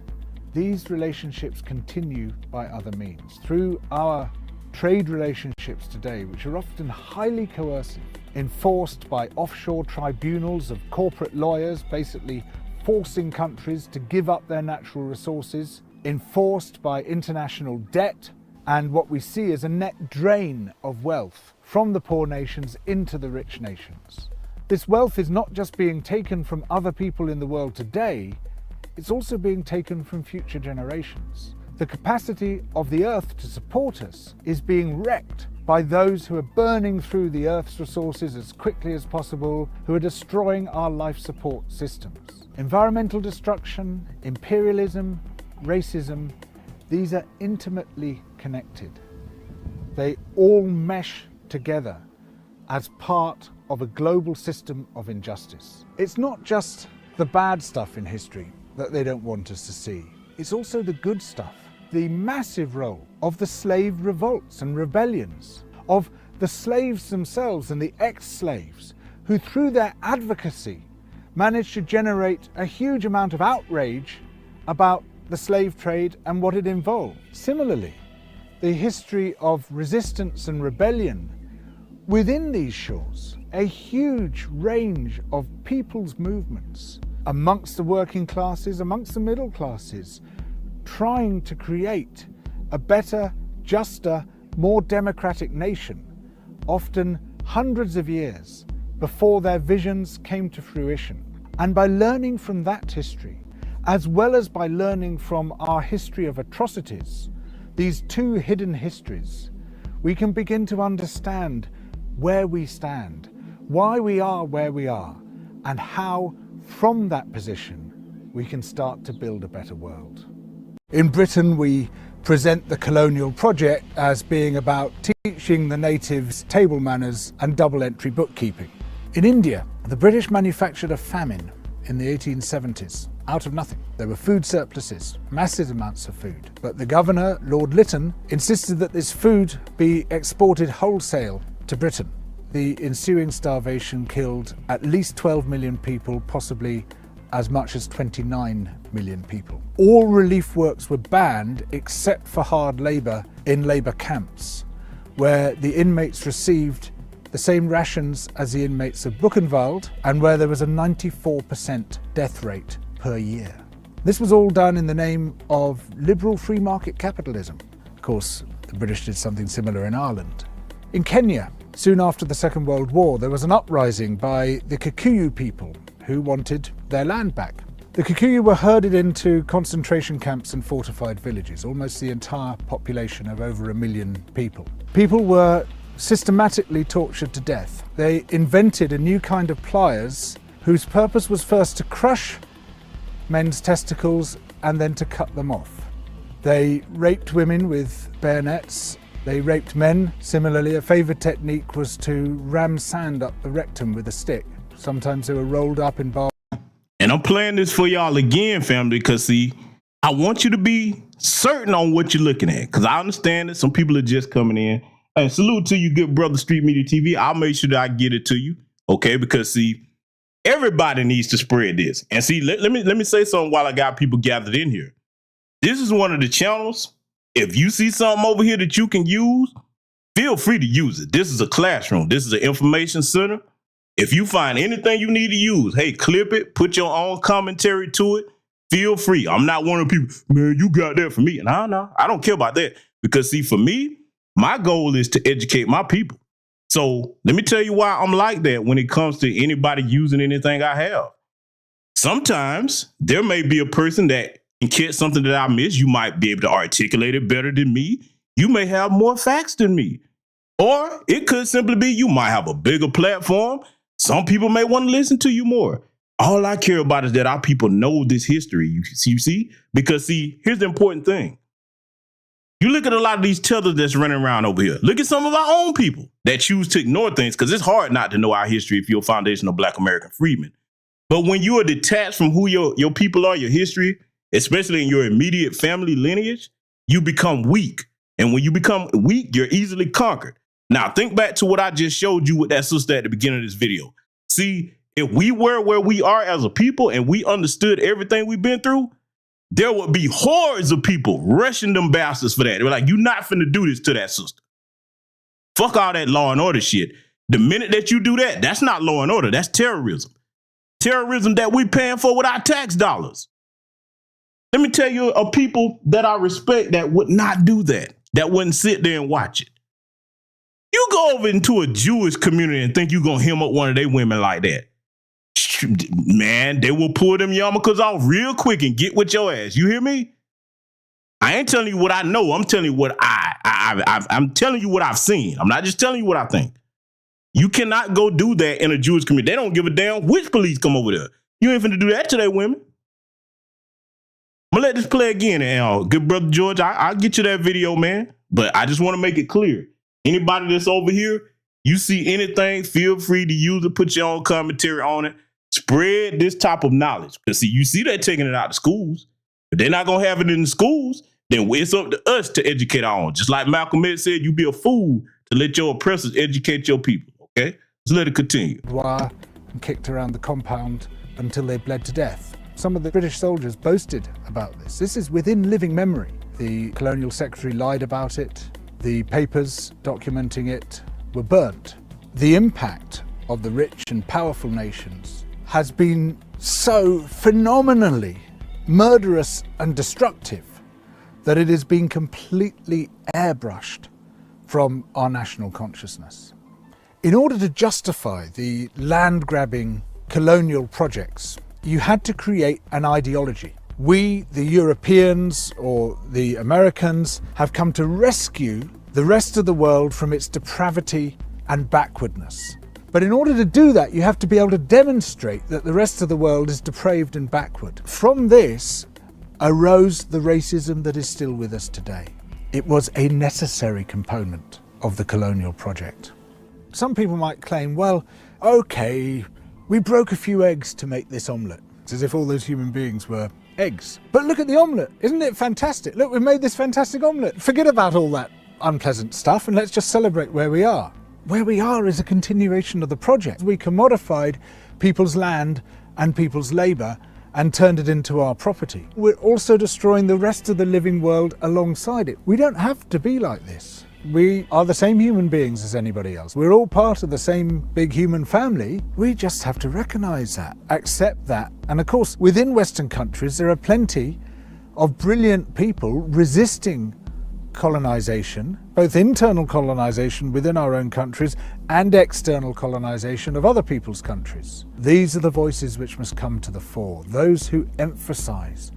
These relationships continue by other means. Through our trade relationships today, which are often highly coercive, enforced by offshore tribunals of corporate lawyers, basically forcing countries to give up their natural resources, enforced by international debt, and what we see is a net drain of wealth from the poor nations into the rich nations. This wealth is not just being taken from other people in the world today, it's also being taken from future generations. The capacity of the earth to support us is being wrecked by those who are burning through the earth's resources as quickly as possible, who are destroying our life support systems. Environmental destruction, imperialism, racism, these are intimately connected. They all mesh together as part of a global system of injustice. It's not just the bad stuff in history that they don't want us to see. It's also the good stuff. The massive role of the slave revolts and rebellions, of the slaves themselves and the ex-slaves, who through their advocacy managed to generate a huge amount of outrage about the slave trade and what it involved. Similarly, the history of resistance and rebellion within these shores, a huge range of people's movements amongst the working classes, amongst the middle classes, trying to create a better, juster, more democratic nation, often hundreds of years before their visions came to fruition. And by learning from that history, as well as by learning from our history of atrocities, these two hidden histories, we can begin to understand where we stand, why we are where we are, and how, from that position, we can start to build a better world. In Britain, we present the colonial project as being about teaching the natives table manners and double-entry bookkeeping. In India, the British manufactured a famine in the 1870s. Out of nothing. There were food surpluses, massive amounts of food. But the governor, Lord Lytton, insisted that this food be exported wholesale to Britain. The ensuing starvation killed at least 12 million people, possibly as much as 29 million people. All relief works were banned except for hard labour in labour camps, where the inmates received the same rations as the inmates of Buchenwald, and where there was a 94% death rate per year. This was all done in the name of liberal free market capitalism. Of course, the British did something similar in Ireland. In Kenya, soon after the Second World War, there was an uprising by the Kikuyu people who wanted their land back. The Kikuyu were herded into concentration camps and fortified villages, almost the entire population of over 1 million people. People were systematically tortured to death. They invented a new kind of pliers whose purpose was first to crush men's testicles and then to cut them off. They raped women with bayonets. They raped men. Similarly, a favoured technique was to ram sand up the rectum with a stick. Sometimes they were rolled up in bars. And I'm playing this for y'all again, family, because see, I want you to be certain on what you're looking at, because I understand that some people are just coming in. And salute to you, good brother, Street Media TV. I'll make sure that I get it to you, okay? Because see, everybody needs to spread this. And see, let me say something while I got people gathered in here. This is one of the channels. If you see something over here that you can use, feel free to use it. This is a classroom. This is an information center. If you find anything you need to use, hey, clip it, put your own commentary to it. Feel free. I'm not one of the people, man, you got that for me. No, I don't care about that. Because see, for me, my goal is to educate my people. So let me tell you why I'm like that when it comes to anybody using anything I have. Sometimes there may be a person that can catch something that I miss. You might be able to articulate it better than me. You may have more facts than me. Or it could simply be you might have a bigger platform. Some people may want to listen to you more. All I care about is that our people know this history. You see? Because see, here's the important thing. You look at a lot of these tethers that's running around over here. Look at some of our own people that choose to ignore things, because it's hard not to know our history if you're a foundational Black American freedman. But when you are detached from who your people are, your history, especially in your immediate family lineage, you become weak. And when you become weak, you're easily conquered. Now, think back to what I just showed you with that sister at the beginning of this video. See, if we were where we are as a people and we understood everything we've been through, there would be hordes of people rushing them bastards for that. They were like, you're not finna do this to that sister. Fuck all that law and order shit. The minute that you do that, that's not law and order. That's terrorism. Terrorism that we paying for with our tax dollars. Let me tell you a people that I respect that would not do that, that wouldn't sit there and watch it. You go over into a Jewish community and think you're going to hem up one of their women like that. Man, they will pull them yarmulkes off real quick and get with your ass. You hear me? I ain't telling you what I know. I'm telling you what I'm telling you what I've seen. I'm not just telling you what I think. You cannot go do that in a Jewish community. They don't give a damn which police come over there. You ain't finna do that to their women. I'm gonna let this play again. And good brother George, I'll get you that video, man. But I just want to make it clear. Anybody that's over here, you see anything, feel free to use it, put your own commentary on it. Spread this type of knowledge. Because see, you see that taking it out of schools. If they're not going to have it in the schools, then it's up to us to educate our own. Just like Malcolm X said, you be a fool to let your oppressors educate your people. Okay? Let's let it continue. And kicked around the compound until they bled to death. Some of the British soldiers boasted about this. This is within living memory. The colonial secretary lied about it. The papers documenting it were burnt. The impact of the rich and powerful nations has been so phenomenally murderous and destructive that it has been completely airbrushed from our national consciousness. In order to justify the land-grabbing colonial projects, you had to create an ideology. We, the Europeans or the Americans, have come to rescue the rest of the world from its depravity and backwardness. But in order to do that, you have to be able to demonstrate that the rest of the world is depraved and backward. From this arose the racism that is still with us today. It was a necessary component of the colonial project. Some people might claim, well, okay, we broke a few eggs to make this omelette. It's as if all those human beings were eggs. But look at the omelette. Isn't it fantastic? Look, we've made this fantastic omelette. Forget about all that unpleasant stuff and let's just celebrate where we are. Where we are is a continuation of the project. We commodified people's land and people's labour and turned it into our property. We're also destroying the rest of the living world alongside it. We don't have to be like this. We are the same human beings as anybody else. We're all part of the same big human family. We just have to recognise that, accept that. And of course, within Western countries, there are plenty of brilliant people resisting colonisation, both internal colonisation within our own countries and external colonisation of other people's countries. These are the voices which must come to the fore, those who emphasise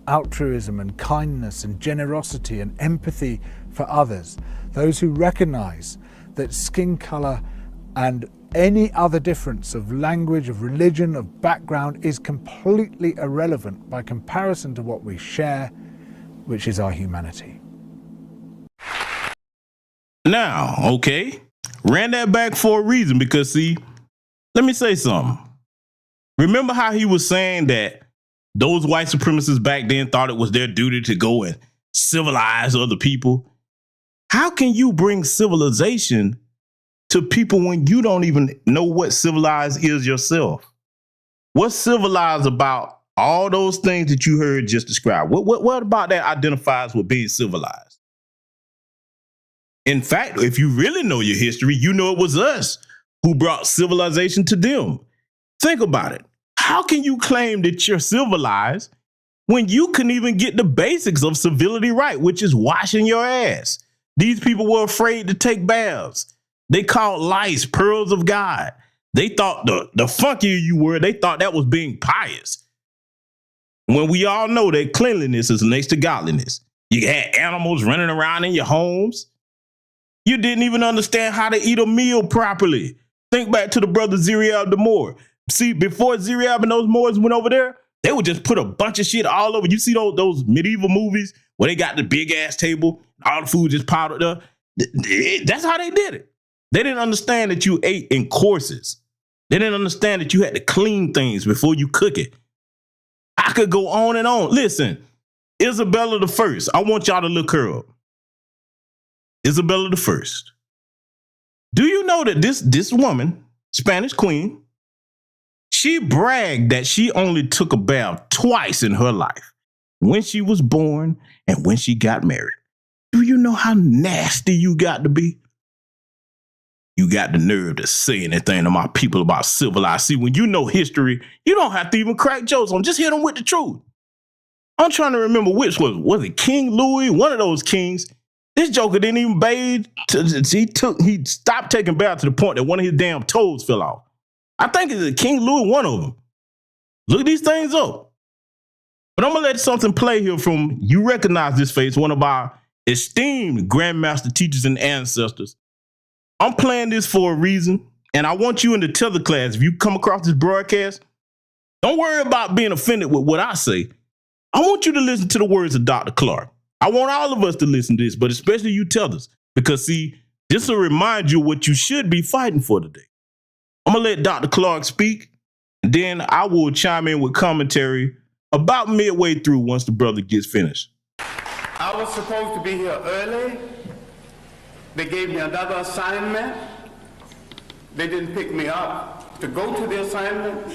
altruism and kindness and generosity and empathy for others, those who recognise that skin colour and any other difference of language, of religion, of background is completely irrelevant by comparison to what we share, which is our humanity. Now, okay, ran that back for a reason because, see, let me say something. Remember how he was saying that those white supremacists back then thought it was their duty to go and civilize other people? How can you bring civilization to people when you don't even know what civilized is yourself? What's civilized about all those things that you heard just described? What about that identifies with being civilized? In fact, if you really know your history, you know it was us who brought civilization to them. Think about it. How can you claim that you're civilized when you couldn't even get the basics of civility right, which is washing your ass? These people were afraid to take baths. They called lice pearls of God. They thought the funkier you were, they thought that was being pious. When we all know that cleanliness is next to godliness. You had animals running around in your homes. You didn't even understand how to eat a meal properly. Think back to the brother Zeriab the Moor. See, before Zeriab and those Moors went over there, they would just put a bunch of shit all over. You see those medieval movies where they got the big ass table, all the food just piled up there? That's how they did it. They didn't understand that you ate in courses. They didn't understand that you had to clean things before you cook it. I could go on and on. Listen, Isabella I, I want y'all to look her up. Isabella I. Do you know that this woman, Spanish queen, she bragged that she only took a bath twice in her life, when she was born and when she got married. Do you know how nasty you got to be? You got the nerve to say anything to my people about civilized. See, when you know history, you don't have to even crack jokes on. Just hit them with the truth. I'm trying to remember which was it King Louis, one of those kings. This joker didn't even bathe. He stopped taking baths to the point that one of his damn toes fell off. I think it's King Louis, one of them. Look these things up. But I'm going to let something play here from, you recognize this face, one of our esteemed grandmaster teachers and ancestors. I'm playing this for a reason, and I want you in the tether class, if you come across this broadcast, don't worry about being offended with what I say. I want you to listen to the words of Dr. Clark. I want all of us to listen to this, but especially you tethers, because see, this will remind you what you should be fighting for today. I'm going to let Dr. Clark speak, and then I will chime in with commentary about midway through once the brother gets finished. I was supposed to be here early. They gave me another assignment. They didn't pick me up to go to the assignment.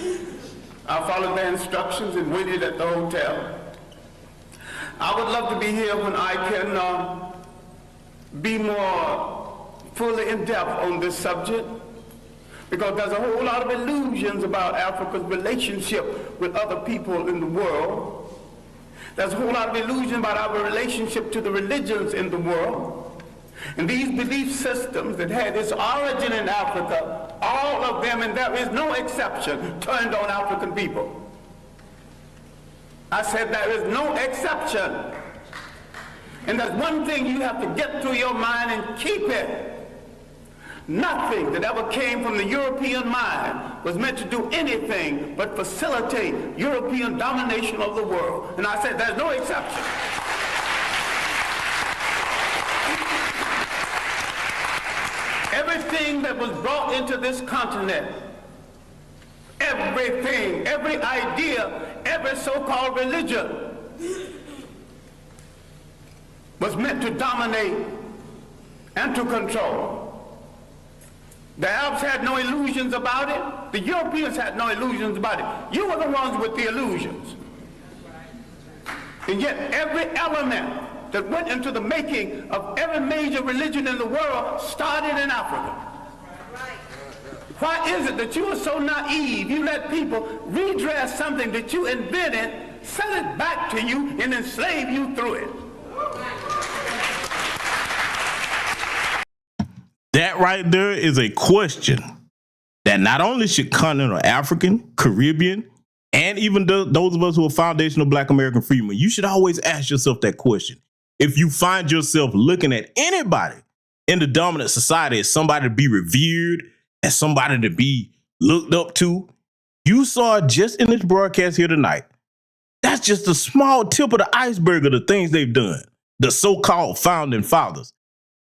I followed their instructions and waited at the hotel. I would love to be here when I can be more fully in depth on this subject, because there's a whole lot of illusions about Africa's relationship with other people in the world. There's a whole lot of illusion about our relationship to the religions in the world. And these belief systems that had its origin in Africa, all of them, and there is no exception, turned on African people. I said there is no exception. And there's one thing you have to get through your mind and keep it. Nothing that ever came from the European mind was meant to do anything but facilitate European domination of the world. And I said there's no exception. Everything that was brought into this continent, everything, every idea, every so-called religion was meant to dominate and to control. The Arabs had no illusions about it. The Europeans had no illusions about it. You were the ones with the illusions. And yet every element that went into the making of every major religion in the world started in Africa. Why is it that you are so naive? You let people redress something that you invented, sell it back to you, and enslave you through it. That right there is a question that not only should continental African, Caribbean, and even those of us who are foundational Black American freedmen, you should always ask yourself that question. If you find yourself looking at anybody in the dominant society as somebody to be revered, as somebody to be looked up to, you saw just in this broadcast here tonight, that's just a small tip of the iceberg of the things they've done, the so-called founding fathers.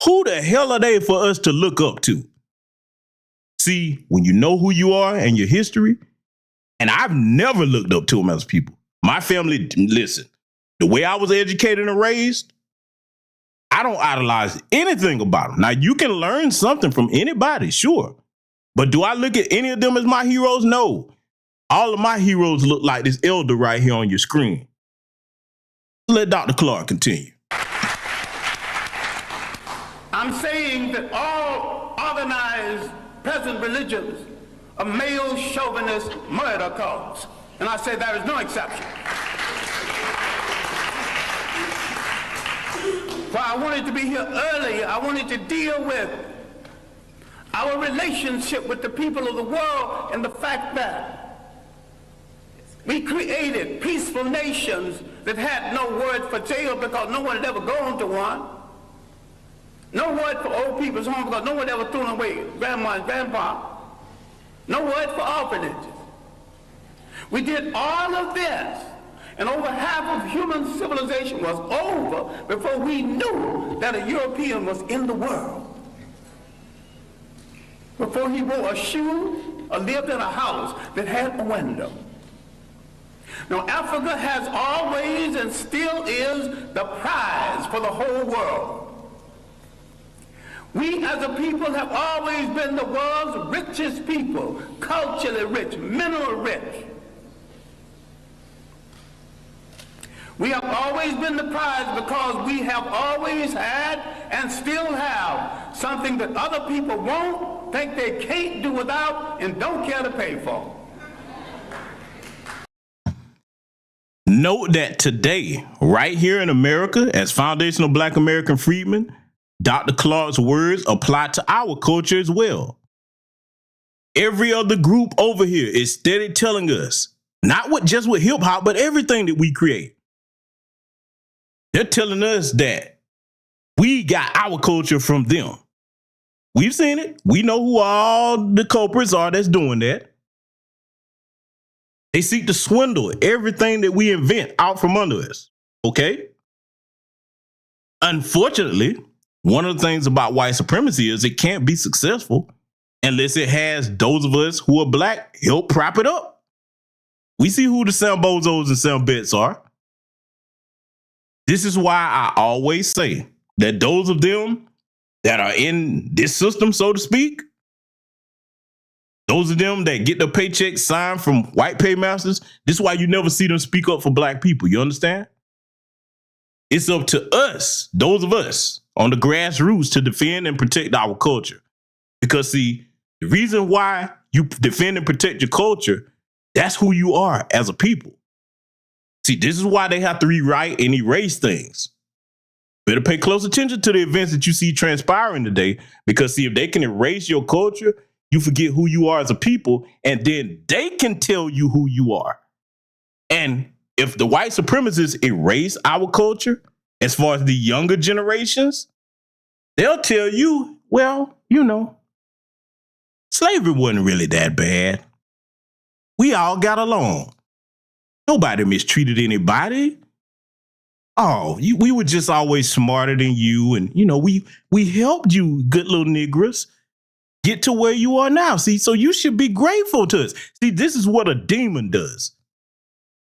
Who the hell are they for us to look up to? See, when you know who you are and your history, and I've never looked up to them as people. My family, listen, the way I was educated and raised, I don't idolize anything about them. Now, you can learn something from anybody, sure. But do I look at any of them as my heroes? No. All of my heroes look like this elder right here on your screen. Let Dr. Clark continue. I'm saying that all organized present religions are male chauvinist murder cults. And I say there is no exception. Why I wanted to be here earlier, I wanted to deal with our relationship with the people of the world and the fact that we created peaceful nations that had no word for jail because no one had ever gone to one. No word for old people's home because no one ever threw them away, grandma and grandpa. No word for orphanages. We did all of this, and over half of human civilization was over before we knew that a European was in the world. Before he wore a shoe or lived in a house that had a window. Now, Africa has always and still is the prize for the whole world. We as a people have always been the world's richest people, culturally rich, mineral rich. We have always been the prize because we have always had and still have something that other people won't, think they can't do without, and don't care to pay for. Note that today, right here in America, as foundational Black American freedmen, Dr. Clark's words apply to our culture as well. Every other group over here is steady telling us, not just with hip hop, but everything that we create. They're telling us that we got our culture from them. We've seen it. We know who all the culprits are that's doing that. They seek to swindle everything that we invent out from under us. Okay? Unfortunately, one of the things about white supremacy is it can't be successful unless it has those of us who are Black help prop it up. We see who the Sambozos and Sambets are. This is why I always say that those of them that are in this system, so to speak, those of them that get the paycheck signed from white paymasters, this is why you never see them speak up for Black people. You understand? It's up to us, those of us on the grassroots, to defend and protect our culture. Because see, the reason why you defend and protect your culture, that's who you are as a people. See, this is why they have to rewrite and erase things. better pay close attention to the events that you see transpiring today, because see, if they can erase your culture, you forget who you are as a people, and then they can tell you who you are. And if the white supremacists erase our culture, as far as the younger generations, they'll tell you, well, you know, slavery wasn't really that bad. We all got along. Nobody mistreated anybody. Oh, we were just always smarter than you. And, you know, we helped you, good little niggers, get to where you are now. See, so you should be grateful to us. See, this is what a demon does.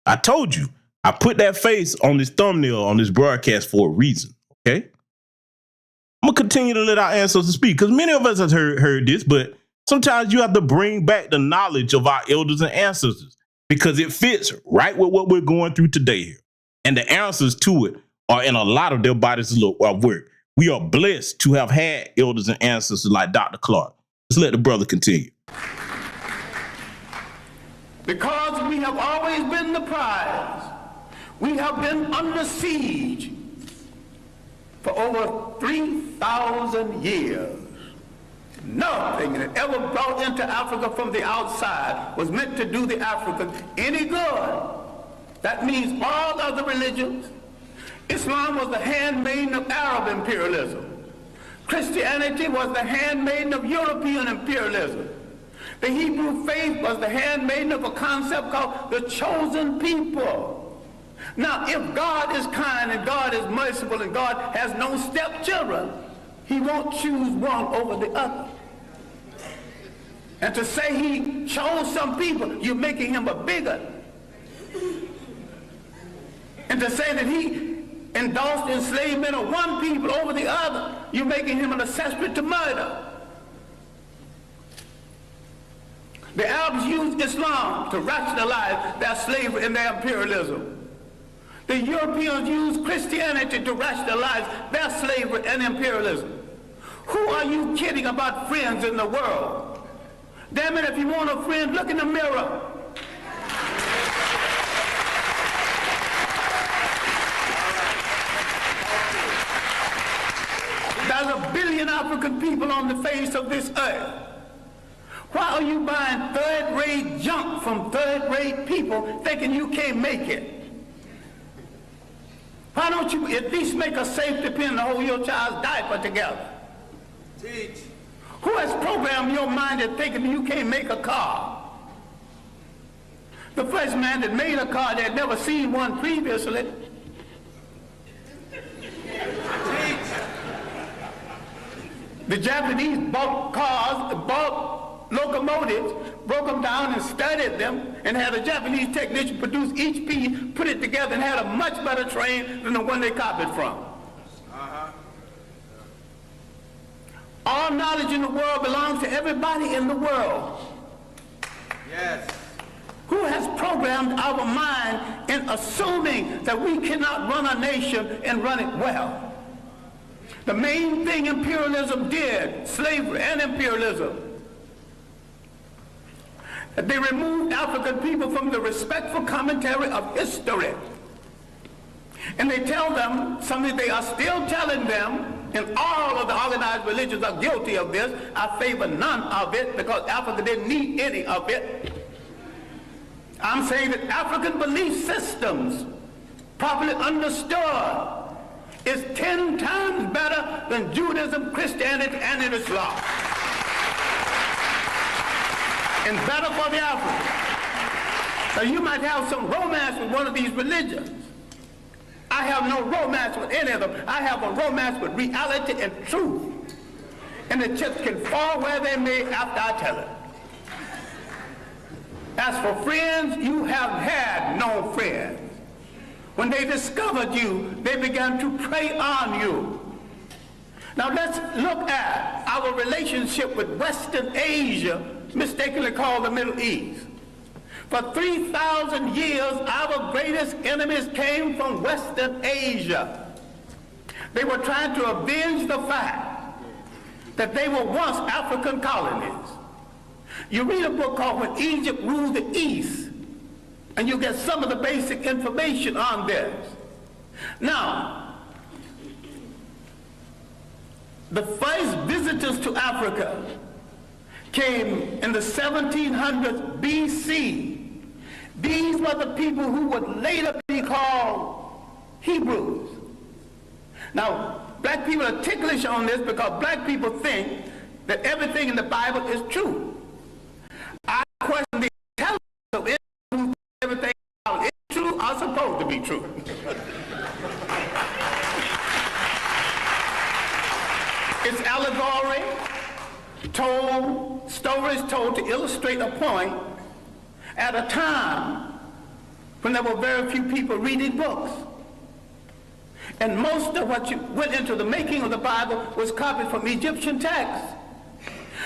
I told you, I put that face on this thumbnail on this broadcast for a reason, okay? I'm going to continue to let our ancestors speak, because many of us have heard this, but sometimes you have to bring back the knowledge of our elders and ancestors, because it fits right with what we're going through today here. And the answers to it are in a lot of their bodies of work. We are blessed to have had elders and ancestors like Dr. Clark. Let's let the brother continue. Because we have always been the prize. We have been under siege for over 3,000 years. Nothing that ever brought into Africa from the outside was meant to do the Africans any good. That means all other religions. Islam was the handmaiden of Arab imperialism. Christianity was the handmaiden of European imperialism. The Hebrew faith was the handmaiden of a concept called the chosen people. Now, if God is kind and God is merciful and God has no stepchildren, he won't choose one over the other. And to say he chose some people, you're making him a bigot. And to say that he endorsed enslavement of one people over the other, you're making him an accessory to murder. The Arabs used Islam to rationalize their slavery and their imperialism. The Europeans used Christianity to rationalize their slavery and imperialism. Who are you kidding about friends in the world? Damn it, if you want a friend, look in the mirror. There's 1 billion African people on the face of this earth. Why are you buying third-rate junk from third-rate people thinking you can't make it? Why don't you at least make a safety pin to hold your child's diaper together? Teach. Who has programmed your mind at thinking you can't make a car? The first man that made a car that had never seen one previously. The Japanese bought cars, bought locomotives, broke them down and studied them, and had a Japanese technician produce each piece, put it together, and had a much better train than the one they copied from. All knowledge in the world belongs to everybody in the world. Yes. Who has programmed our mind in assuming that we cannot run a nation and run it well? The main thing imperialism did, slavery and imperialism, that they removed African people from the respectful commentary of history. And they tell them something they are still telling them, and all of the organized religions are guilty of this. I favor none of it because Africa didn't need any of it. I'm saying that African belief systems, properly understood, is 10 times better than Judaism, Christianity, and Islam. And better for the African. So you might have some romance with one of these religions. I have no romance with any of them. I have a romance with reality and truth. And the chips can fall where they may after I tell it. As for friends, you have had no friends. When they discovered you, they began to prey on you. Now let's look at our relationship with Western Asia, mistakenly called the Middle East. For 3,000 years, our greatest enemies came from Western Asia. They were trying to avenge the fact that they were once African colonies. You read a book called When Egypt Ruled the East, and you get some of the basic information on this. Now, the first visitors to Africa came in the 1700s BC. These were the people who would later be called Hebrews. Now, black people are ticklish on this because black people think that everything in the Bible is true. I question the intelligence of everything in the Bible is true or supposed to be true. It's allegory, stories told to illustrate a point at a time when there were very few people reading books. And most of what went into the making of the Bible was copied from Egyptian texts.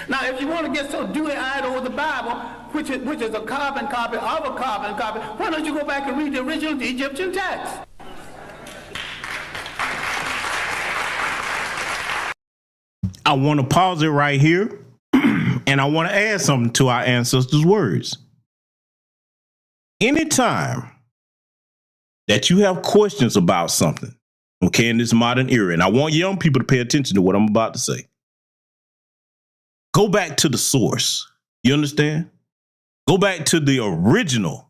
Now, if you want to get so dewy-eyed over the Bible, which is a carbon copy of a carbon copy, why don't you go back and read the original Egyptian text? I want to pause it right here, and I want to add something to our ancestors' words. Anytime that you have questions about something, okay, in this modern era, and I want young people to pay attention to what I'm about to say, go back to the source. You understand? Go back to the original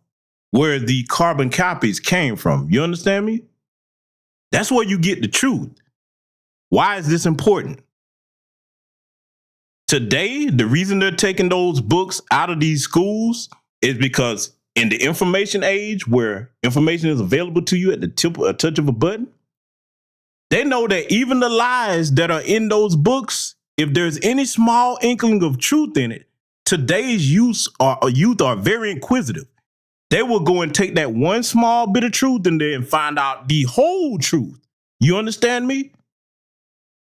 where the carbon copies came from. You understand me? That's where you get the truth. Why is this important? Today, the reason they're taking those books out of these schools is because in the information age where information is available to you at the touch of a button, they know that even the lies that are in those books, if there's any small inkling of truth in it, today's youth are very inquisitive. They will go and take that one small bit of truth in there and find out the whole truth. You understand me?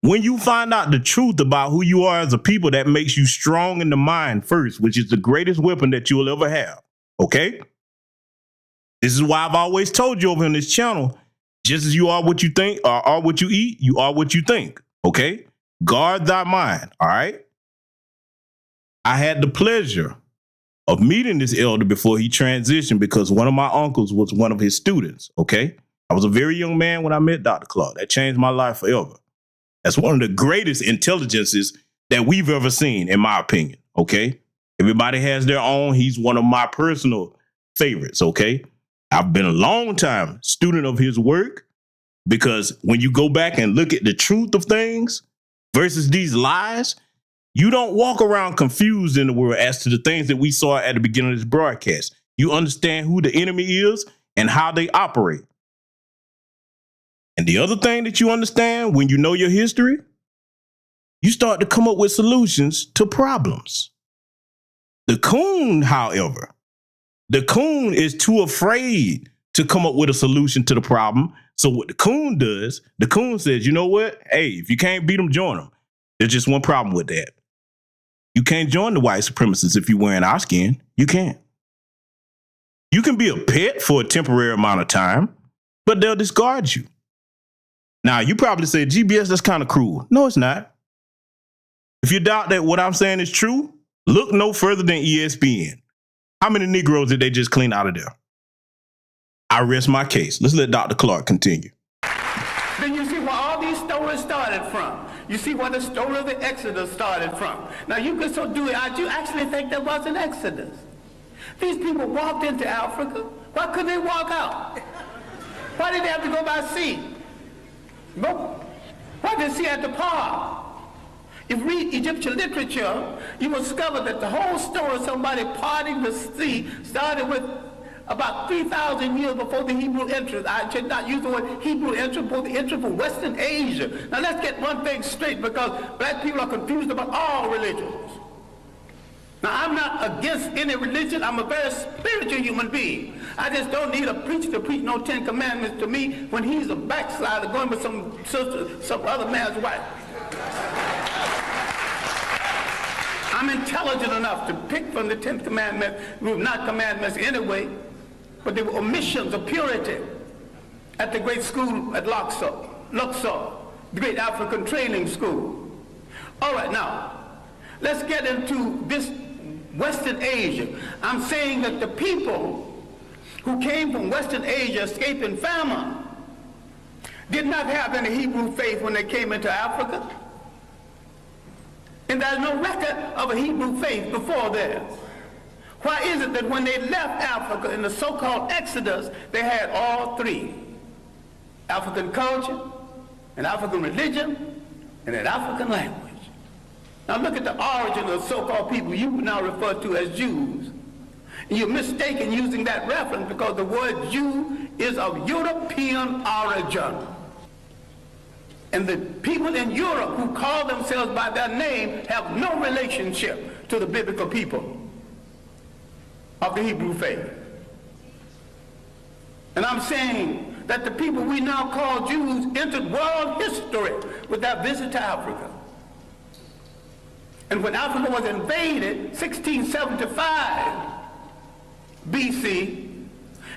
When you find out the truth about who you are as a people, that makes you strong in the mind first, which is the greatest weapon that you will ever have. Okay? This is why I've always told you over on this channel, just as you are what you think or are what you eat, you are what you think. Okay? Guard thy mind. All right? I had the pleasure of meeting this elder before he transitioned because one of my uncles was one of his students. Okay? I was a very young man when I met Dr. Clark. That changed my life forever. That's one of the greatest intelligences that we've ever seen, in my opinion, okay? Everybody has their own. He's one of my personal favorites, okay? I've been a long time student of his work because when you go back and look at the truth of things versus these lies, you don't walk around confused in the world as to the things that we saw at the beginning of this broadcast. You understand who the enemy is and how they operate. And the other thing that you understand when you know your history, you start to come up with solutions to problems. The coon, however, the coon is too afraid to come up with a solution to the problem. So what the coon does, the coon says, you know what? Hey, if you can't beat them, join them. There's just one problem with that. You can't join the white supremacists if you're wearing our skin. You can't. You can be a pet for a temporary amount of time, but they'll discard you. Now, you probably say, GBS, that's kind of cruel. No, it's not. If you doubt that what I'm saying is true, look no further than ESPN. How many Negroes did they just clean out of there? I rest my case. Let's let Dr. Clark continue. Then you see where all these stories started from. You see where the story of the Exodus started from. Now, you could so do it. I do actually think there was an Exodus. These people walked into Africa. Why couldn't they walk out? Why did they have to go by sea? But why did they see at the park? If you read Egyptian literature, you will discover that the whole story of somebody parting the sea started with about 3,000 years before the Hebrew entrance. I should not use the word Hebrew entrance, but the entrance from Western Asia. Now let's get one thing straight, because black people are confused about all religions. Now, I'm not against any religion. I'm a very spiritual human being. I just don't need a preacher to preach no 10 Commandments to me when he's a backslider going with some sister, some other man's wife. I'm intelligent enough to pick from the 10 Commandments, not commandments anyway, but they were omissions of purity at the great school at Luxor, the great African training school. All right, now, let's get into this Western Asia. I'm saying that the people who came from Western Asia escaping famine did not have any Hebrew faith when they came into Africa. And there's no record of a Hebrew faith before there. Why is it that when they left Africa in the so-called Exodus, they had all three? African culture, an African religion, and an African language. Now look at the origin of the so-called people you now refer to as Jews. And you're mistaken using that reference because the word Jew is of European origin. And the people in Europe who call themselves by their name have no relationship to the biblical people of the Hebrew faith. And I'm saying that the people we now call Jews entered world history with their visit to Africa. And when Africa was invaded, 1675 BC,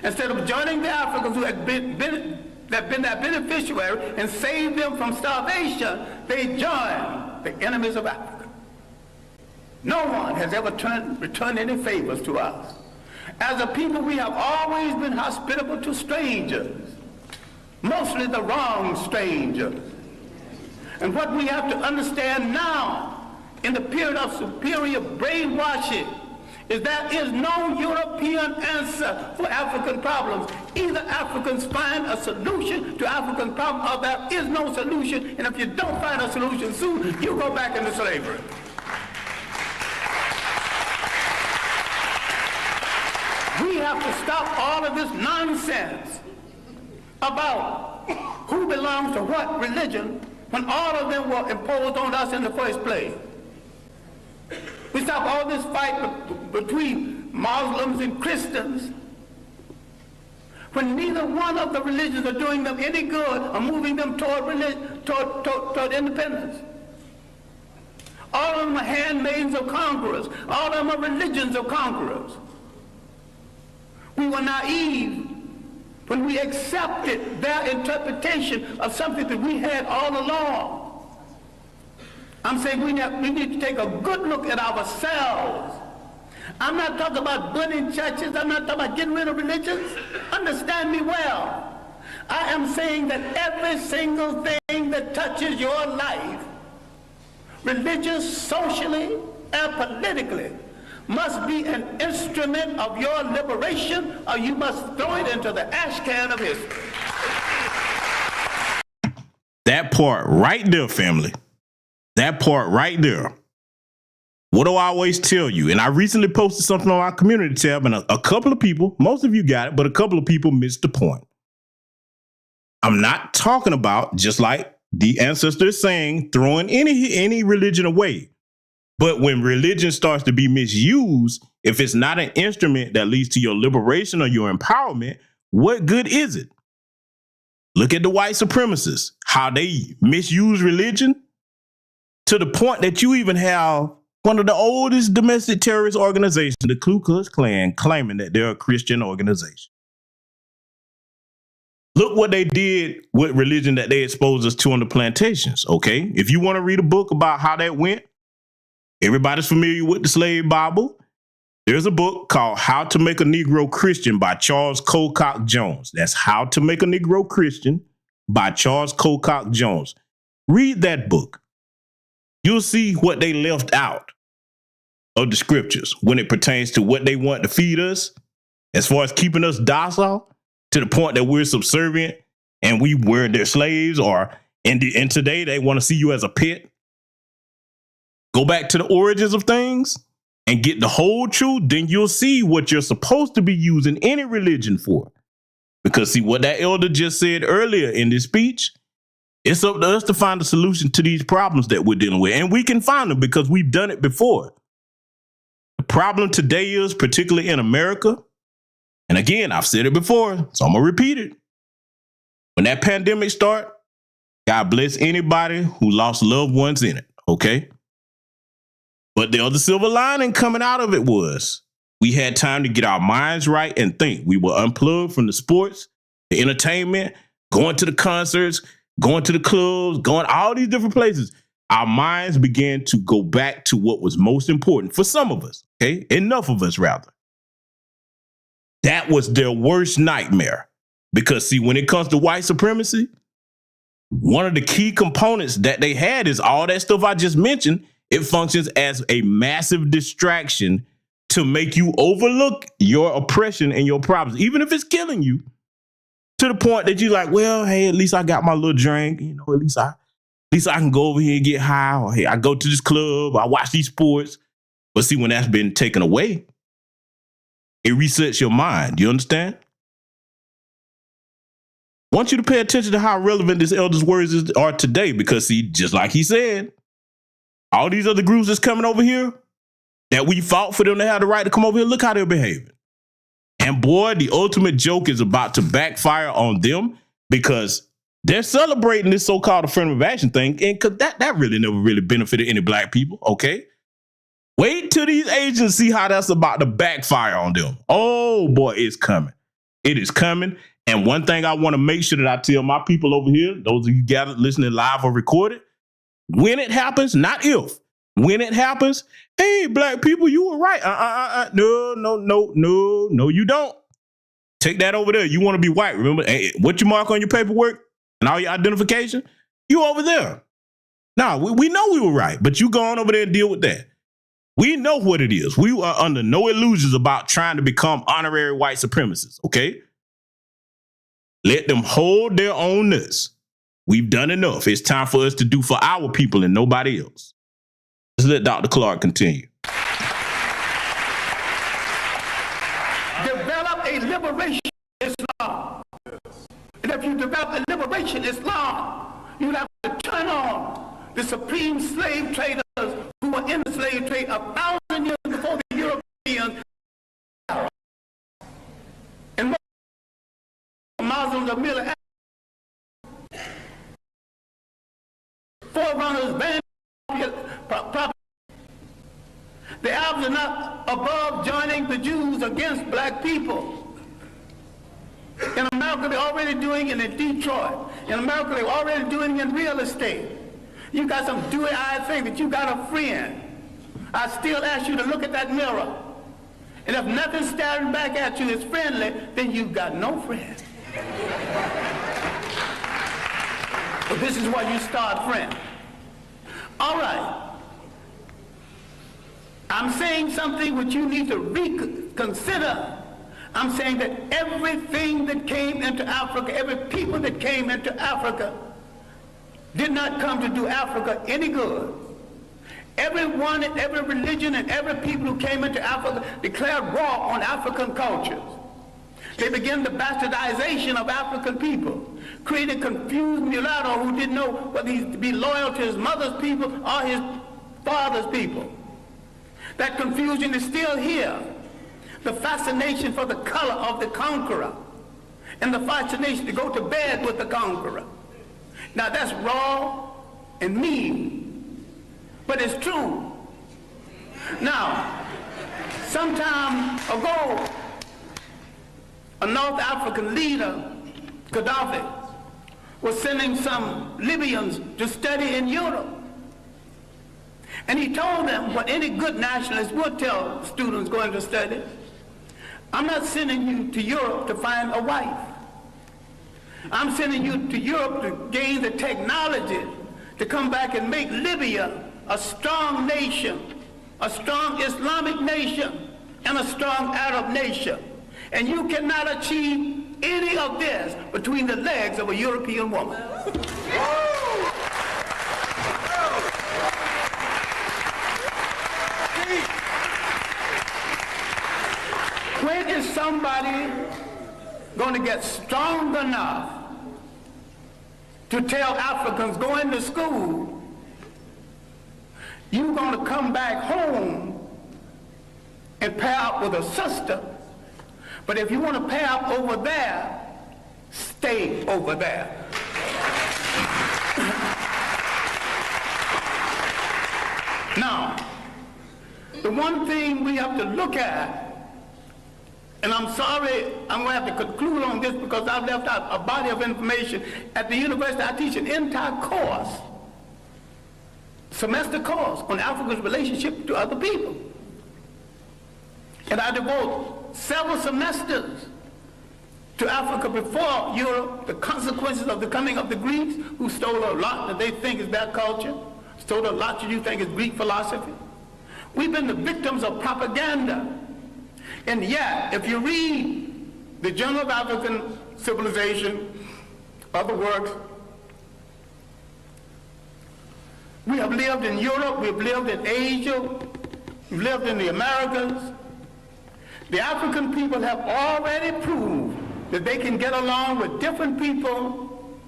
instead of joining the Africans who had been their beneficiary and saved them from starvation, they joined the enemies of Africa. No one has ever returned any favors to us. As a people, we have always been hospitable to strangers, mostly the wrong strangers. And what we have to understand now, in the period of superior brainwashing, is there is no European answer for African problems. Either Africans find a solution to African problems or there is no solution, and if you don't find a solution soon, you go back into slavery. We have to stop all of this nonsense about who belongs to what religion when all of them were imposed on us in the first place. We stop all this fight between Muslims and Christians when neither one of the religions are doing them any good or moving them toward independence. All of them are handmaids of conquerors. All of them are religions of conquerors. We were naive when we accepted their interpretation of something that we had all along. I'm saying we need to take a good look at ourselves. I'm not talking about burning churches. I'm not talking about getting rid of religions. Understand me well. I am saying that every single thing that touches your life, religious, socially, and politically, must be an instrument of your liberation, or you must throw it into the ash can of history. That part right there, family. That part right there. What do I always tell you? And I recently posted something on our community tab, and a couple of people, most of you got it, but a couple of people missed the point. I'm not talking about, just like the ancestor is saying, throwing any religion away. But when religion starts to be misused, if it's not an instrument that leads to your liberation or your empowerment, what good is it? Look at the white supremacists, how they misuse religion to the point that you even have one of the oldest domestic terrorist organizations, the Ku Klux Klan, claiming that they're a Christian organization. Look what they did with religion that they exposed us to on the plantations, okay? If you want to read a book about how that went, everybody's familiar with the slave Bible. There's a book called How to Make a Negro Christian by Charles Colcock Jones. That's How to Make a Negro Christian by Charles Colcock Jones. Read that book. You'll see what they left out of the scriptures when it pertains to what they want to feed us, as far as keeping us docile to the point that we're subservient and we're their slaves, or and today they want to see you as a pet. Go back to the origins of things and get the whole truth, then you'll see what you're supposed to be using any religion for. Because see what that elder just said earlier in this speech, it's up to us to find a solution to these problems that we're dealing with. And we can find them because we've done it before. The problem today is, particularly in America, and again, I've said it before, so I'm going to repeat it. When that pandemic started, God bless anybody who lost loved ones in it, okay? But the other silver lining coming out of it was we had time to get our minds right and think. We were unplugged from the sports, the entertainment, going to the concerts, going to the clubs, going all these different places. Our minds began to go back to what was most important for some of us, okay? Enough of us, rather. That was their worst nightmare. Because, see, when it comes to white supremacy, one of the key components that they had is all that stuff I just mentioned, It functions as a massive distraction to make you overlook your oppression and your problems, even if it's killing you, to the point that you're like, well, hey, at least I got my little drink. You know, at least I can go over here and get high. Or, hey, I go to this club. I watch these sports. But see, when that's been taken away, it resets your mind. You understand? I want you to pay attention to how relevant this elder's words are today, because see, just like he said, all these other groups that's coming over here that we fought for them to have the right to come over here, look how they're behaving. And boy, the ultimate joke is about to backfire on them, because they're celebrating this so-called affirmative action thing, and because that really never really benefited any black people, okay? Wait till these agents see how that's about to backfire on them. Oh boy, it's coming. It is coming. And one thing I want to make sure that I tell my people over here, those of you gathered listening live or recorded, when it happens, not if, when it happens, hey, black people, you were right. No, you don't. Take that over there. You want to be white. Remember, hey, what you mark on your paperwork and all your identification, you over there. Now, we know we were right, but you go on over there and deal with that. We know what it is. We are under no illusions about trying to become honorary white supremacists, okay? Let them hold their own nuts. We've done enough. It's time for us to do for our people and nobody else. Let's let Dr. Clark continue. Develop a liberation Islam. And if you develop a liberation Islam, you have to turn on the supreme slave traders who were in the slave trade 1,000 years before the Europeans. And Muslims are merely forerunners, the Arabs are not above joining the Jews against black people. In America, they're already doing it in Detroit. In America, they're already doing it in real estate. You got some dewy-eyed thing that you got a friend. I still ask you to look at that mirror. And if nothing staring back at you is friendly, then you've got no friend. But this is why you start friends. All right. I'm saying something which you need to reconsider. I'm saying that everything that came into Africa, every people that came into Africa, did not come to do Africa any good. Everyone and every religion and every people who came into Africa declared war on African cultures. They began the bastardization of African people, created confused mulatto who didn't know whether he to be loyal to his mother's people or his father's people. That confusion is still here. The fascination for the color of the conqueror and the fascination to go to bed with the conqueror. Now that's raw and mean, but it's true. Now, some time ago, a North African leader, Gaddafi, was sending some Libyans to study in Europe. And he told them what any good nationalist would tell students going to study: I'm not sending you to Europe to find a wife. I'm sending you to Europe to gain the technology to come back and make Libya a strong nation, a strong Islamic nation, and a strong Arab nation. And you cannot achieve any of this between the legs of a European woman. When is somebody going to get strong enough to tell Africans going to school, you're going to come back home and pair up with a sister, but if you want to pair up over there, stay over there. Now, the one thing we have to look at, and I'm sorry, I'm going to have to conclude on this because I've left out a body of information. At the university, I teach an entire course, semester course, on Africa's relationship to other people. And I devote several semesters to Africa before Europe, the consequences of the coming of the Greeks, who stole a lot that they think is their culture, so that a lot of you think is Greek philosophy. We've been the victims of propaganda. And yet, if you read the Journal of African Civilization, other works, we have lived in Europe, we've lived in Asia, we've lived in the Americas. The African people have already proved that they can get along with different people,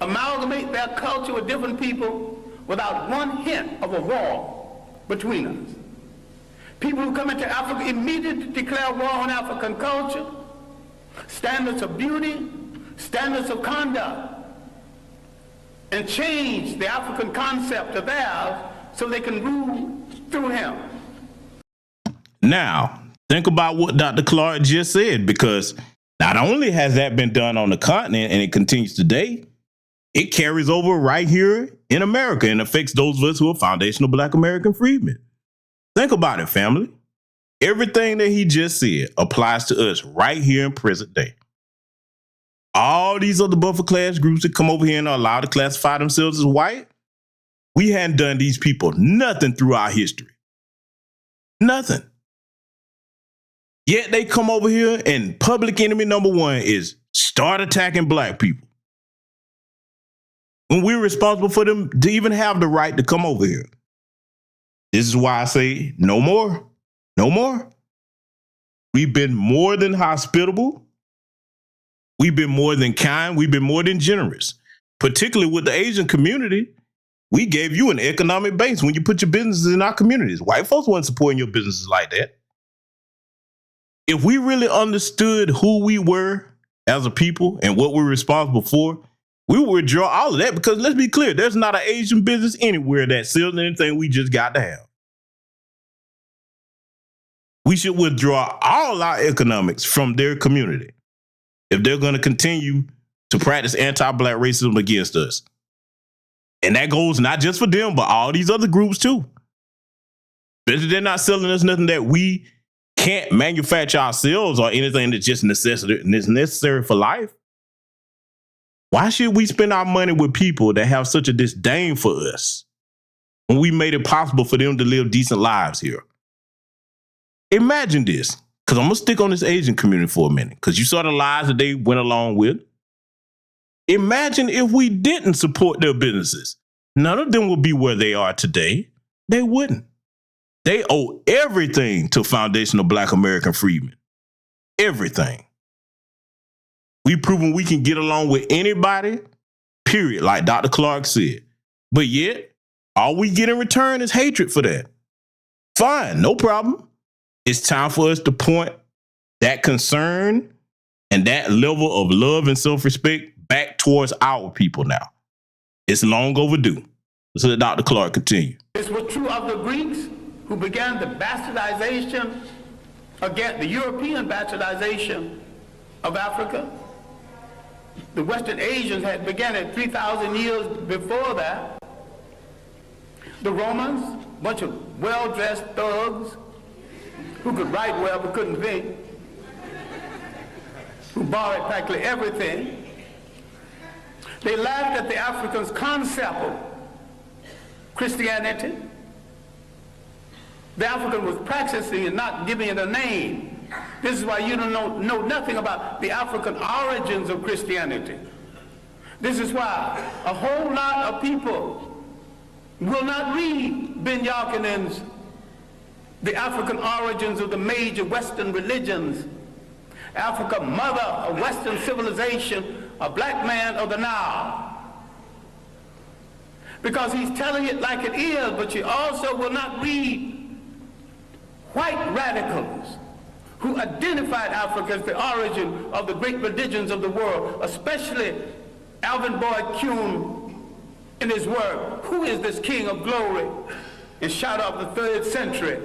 amalgamate their culture with different people without one hint of a war between us. People who come into Africa immediately declare war on African culture, standards of beauty, standards of conduct, and change the African concept of theirs so they can rule through him. Now, think about what Dr. Clark just said, because not only has that been done on the continent and it continues today, it carries over right here in America and affects those of us who are foundational Black American freedmen. Think about it, family. Everything that he just said applies to us right here in present day. All these other buffer class groups that come over here and are allowed to classify themselves as white, we hadn't done these people nothing through our history. Nothing. Yet they come over here and public enemy number one is start attacking Black people. When we're responsible for them to even have the right to come over here. This is why I say no more. No more. We've been more than hospitable. We've been more than kind. We've been more than generous. Particularly with the Asian community, we gave you an economic base when you put your businesses in our communities. White folks weren't supporting your businesses like that. If we really understood who we were as a people and what we're responsible for, we would withdraw all of that, because let's be clear, there's not an Asian business anywhere that sells anything we just got to have. We should withdraw all our economics from their community if they're going to continue to practice anti-Black racism against us. And that goes not just for them, but all these other groups too. Especially they're not selling us nothing that we can't manufacture ourselves or anything that's just necessary for life. Why should we spend our money with people that have such a disdain for us when we made it possible for them to live decent lives here? Imagine this, because I'm going to stick on this Asian community for a minute, because you saw the lies that they went along with. Imagine if we didn't support their businesses. None of them would be where they are today. They wouldn't. They owe everything to foundational Black American freedmen. Everything. We've proven we can get along with anybody, period, like Dr. Clark said. But yet, all we get in return is hatred for that. Fine, no problem. It's time for us to point that concern and that level of love and self-respect back towards our people now. It's long overdue. Let's let Dr. Clark continue. This was true of the Greeks, who began the bastardization, again, the European bastardization of Africa. The Western Asians had begun it 3,000 years before that. The Romans, a bunch of well-dressed thugs who could write well but couldn't think, who borrowed practically everything. They laughed at the Africans' concept of Christianity. The African was practicing and not giving it a name. This is why you don't know nothing about the African origins of Christianity. This is why a whole lot of people will not read Ben Yakinen's The African Origins of the Major Western Religions, Africa, Mother of Western Civilization, a Black Man of the Nile. Because he's telling it like it is, but you also will not read white radicals who identified Africa as the origin of the great religions of the world, especially Alvin Boyd Kuhn in his work, Who is This King of Glory? In Shadow of the 3rd Century.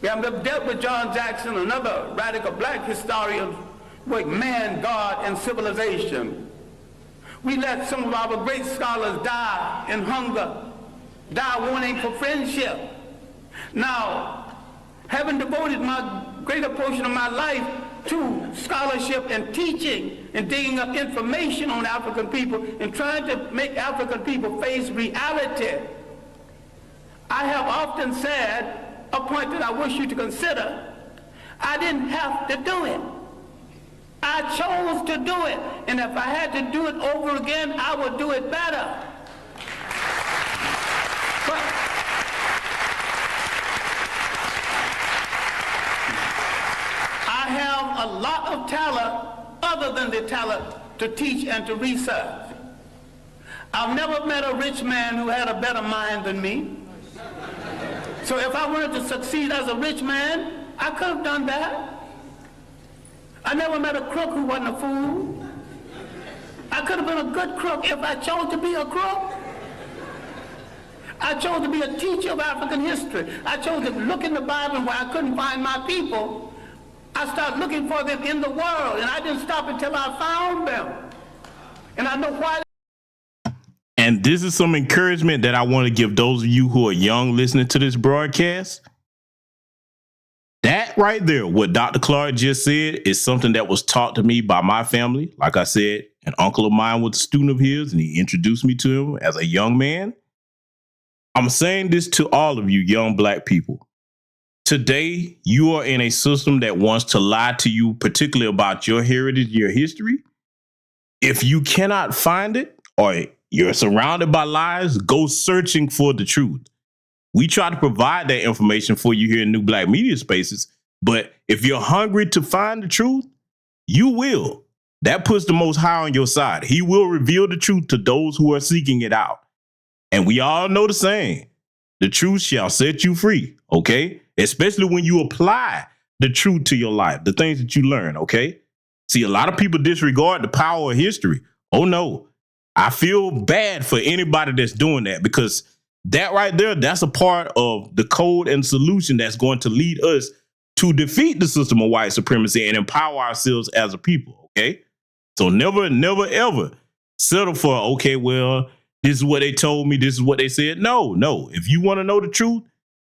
We have dealt with John Jackson, another radical Black historian, with man, God, and civilization. We let some of our great scholars die in hunger, die wanting for friendship. Now, having devoted my greater portion of my life to scholarship and teaching and digging up information on African people and trying to make African people face reality. I have often said, a point that I wish you to consider, I didn't have to do it. I chose to do it, and if I had to do it over again, I would do it better. But I have a lot of talent other than the talent to teach and to research. I've never met a rich man who had a better mind than me. So if I wanted to succeed as a rich man, I could have done that. I never met a crook who wasn't a fool. I could have been a good crook if I chose to be a crook. I chose to be a teacher of African history. I chose to look in the Bible where I couldn't find my people. I started looking for them in the world, and I didn't stop until I found them. And I know why. And this is some encouragement that I want to give those of you who are young listening to this broadcast. That right there, what Dr. Clark just said, is something that was taught to me by my family. Like I said, an uncle of mine was a student of his, and he introduced me to him as a young man. I'm saying this to all of you young black people. Today, you are in a system that wants to lie to you, particularly about your heritage, your history. If you cannot find it, or you're surrounded by lies, go searching for the truth. We try to provide that information for you here in New Black Media Spaces, but if you're hungry to find the truth, you will. That puts the Most High on your side. He will reveal the truth to those who are seeking it out. And we all know the saying, the truth shall set you free, okay? Especially when you apply the truth to your life, the things that you learn, okay? See, a lot of people disregard the power of history. Oh, no. I feel bad for anybody that's doing that, because that right there, that's a part of the code and solution that's going to lead us to defeat the system of white supremacy and empower ourselves as a people, okay? So never, never, ever settle for, okay, well, this is what they told me, this is what they said. No. If you want to know the truth,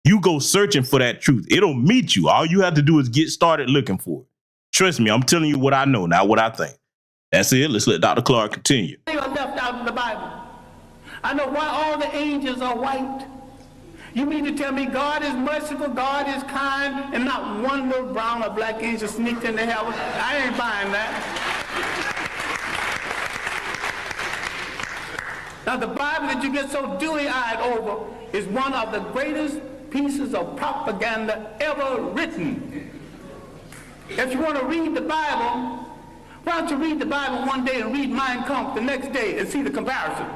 you go searching for that truth. It'll meet you. All you have to do is get started looking for it. Trust me, I'm telling you what I know, not what I think. That's it. Let's let Dr. Clark continue. They are left out of the Bible. I know why all the angels are white. You mean to tell me God is merciful, God is kind, and not one little brown or black angel sneaked into heaven? I ain't buying that. Now, the Bible that you get so dewy-eyed over is one of the greatest pieces of propaganda ever written. If you want to read the Bible, why don't you read the Bible one day and read Mein Kampf the next day and see the comparison?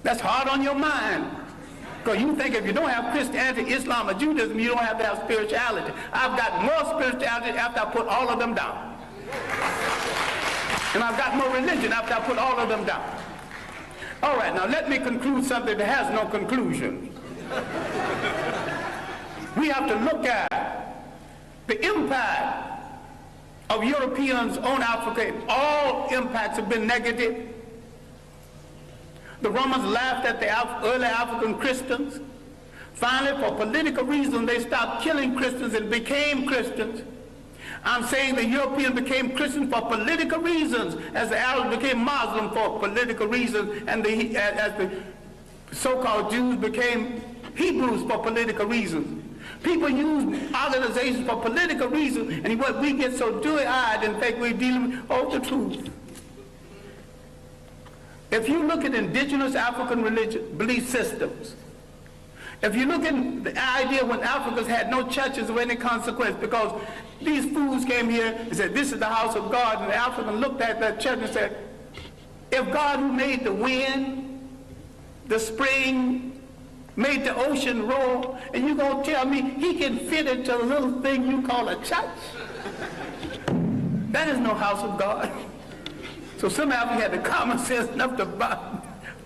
That's hard on your mind. Because you think if you don't have Christianity, Islam, or Judaism, you don't have to have spirituality. I've got more spirituality after I put all of them down. And I've got more religion after I put all of them down. All right, now let me conclude something that has no conclusion. We have to look at the impact of Europeans on Africa. All impacts have been negative. The Romans laughed at the early African Christians. Finally, for political reasons, they stopped killing Christians and became Christians. I'm saying the Europeans became Christians for political reasons, as the Arabs became Muslim for political reasons, and as the so-called Jews became Hebrews for political reasons. People use organizations for political reasons, and what we get so dewy-eyed and think we're dealing with the truth. If you look at indigenous African belief systems, if you look at the idea when Africans had no churches of any consequence because these fools came here and said, this is the house of God, and the African looked at that church and said, if God who made the wind, the spring, made the ocean roar, and you're going to tell me he can fit into a little thing you call a church? That is no house of God. So some Africans had the common sense enough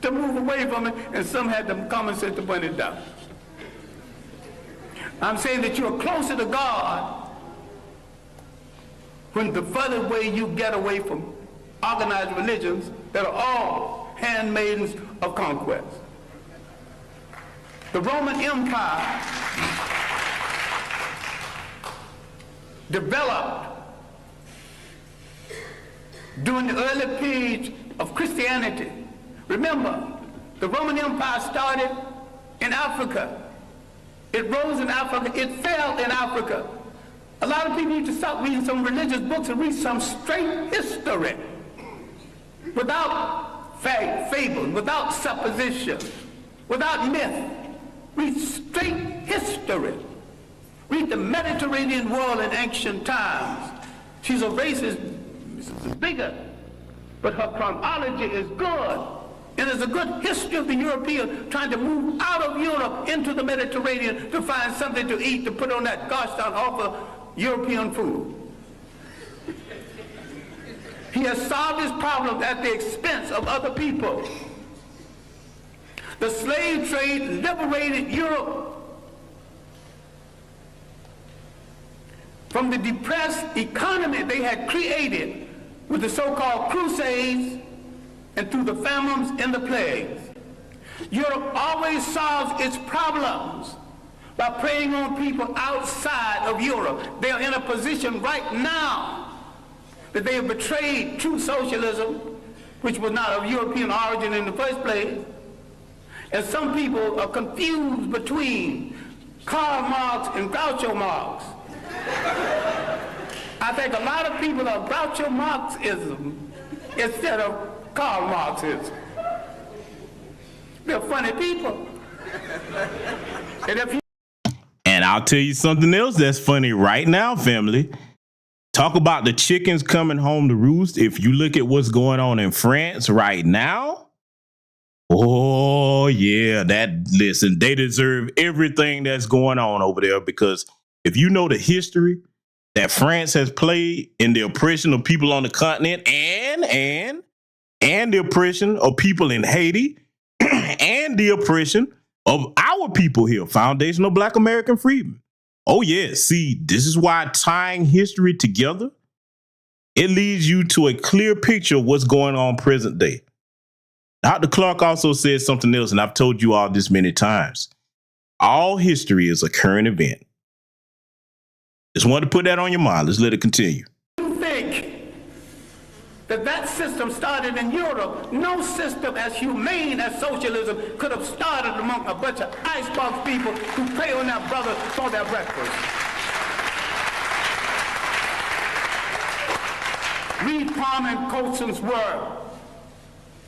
to move away from it, and some had the common sense to burn it down. I'm saying that you're closer to God when the further way you get away from organized religions that are all handmaidens of conquest. The Roman Empire developed during the early period of Christianity. Remember, the Roman Empire started in Africa. It rose in Africa. It fell in Africa. A lot of people need to stop reading some religious books and read some straight history without fable, without supposition, without myth. Read straight history. Read the Mediterranean world in ancient times. She's a racist, bigger, but her chronology is good. And there's a good history of the European trying to move out of Europe into the Mediterranean to find something to eat, to put on that gosh darn awful European food. He has solved his problems at the expense of other people. The slave trade liberated Europe from the depressed economy they had created with the so-called Crusades and through the famines and the plagues. Europe always solves its problems by preying on people outside of Europe. They are in a position right now that they have betrayed true socialism, which was not of European origin in the first place. And some people are confused between Karl Marx and Groucho Marx. I think a lot of people are Groucho Marxism instead of Karl Marxism. They're funny people. And I'll tell you something else that's funny right now, family. Talk about the chickens coming home to roost. If you look at what's going on in France right now, oh yeah, listen, they deserve everything that's going on over there, because if you know the history that France has played in the oppression of people on the continent and the oppression of people in Haiti and the oppression of our people here, Foundation of Black American Freedom. Oh yeah, see, this is why tying history together, it leads you to a clear picture of what's going on present day. Dr. Clark also said something else, and I've told you all this many times. All history is a current event. Just wanted to put that on your mind. Let's let it continue. You think that system started in Europe? No system as humane as socialism could have started among a bunch of icebox people who prey on their brothers for their breakfast. Read Kwame Colson's work,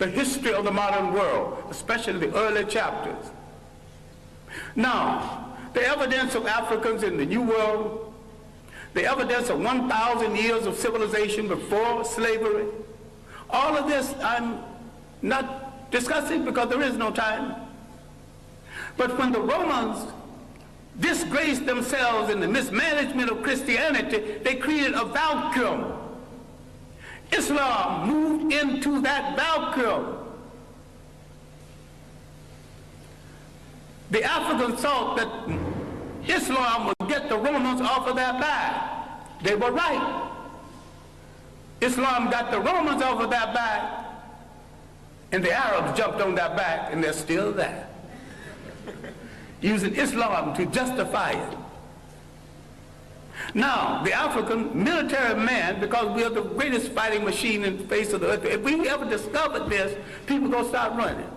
The History of the Modern World, especially the early chapters. Now, the evidence of Africans in the New World, the evidence of 1,000 years of civilization before slavery, all of this I'm not discussing because there is no time. But when the Romans disgraced themselves in the mismanagement of Christianity, they created a vacuum. Islam moved into that vacuum. The Africans thought that Islam would get the Romans off of their back. They were right. Islam got the Romans off of their back, and the Arabs jumped on their back, and they're still there, using Islam to justify it. Now, the African military man, because we are the greatest fighting machine in the face of the earth, if we ever discovered this, people are going to start running.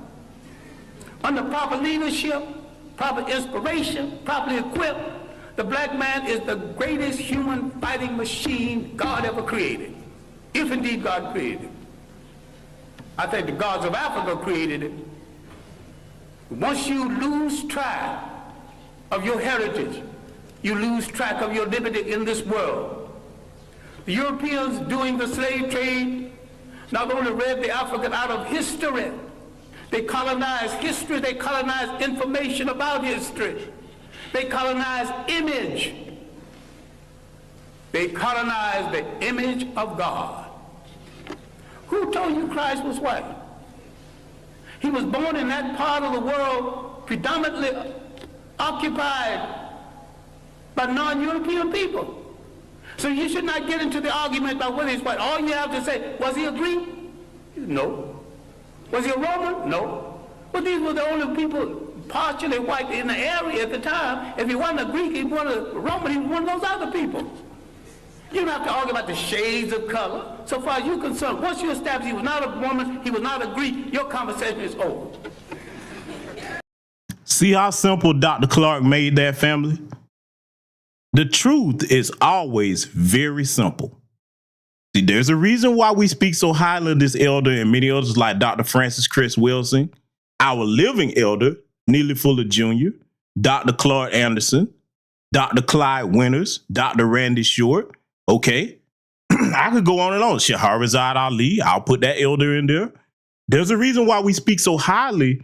Under proper leadership, proper inspiration, properly equipped, the black man is the greatest human fighting machine God ever created, if indeed God created it. I think the gods of Africa created it. Once you lose track of your heritage, you lose track of your liberty in this world. The Europeans doing the slave trade not only read the African out of history, they colonized history, they colonized information about history. They colonized image. They colonized the image of God. Who told you Christ was white? He was born in that part of the world predominantly occupied by non-European people. So you should not get into the argument about whether he's white. All you have to say, was he a Greek? No. Was he a Roman? No. Well, these were the only people partially white in the area at the time. If he wasn't a Greek, he wasn't a Roman, he was one of those other people. You don't have to argue about the shades of color. So far as you're concerned, once you establish he was not a woman, he was not a Greek, your conversation is over. See how simple Dr. Clark made that, family? The truth is always very simple. See, there's a reason why we speak so highly of this elder and many others like Dr. Francis Chris Wilson, our living elder, Neely Fuller Jr., Dr. Clark Anderson, Dr. Clyde Winters, Dr. Randy Short. Okay, I could go on and on. Shahrazad Ali, I'll put that elder in there. There's a reason why we speak so highly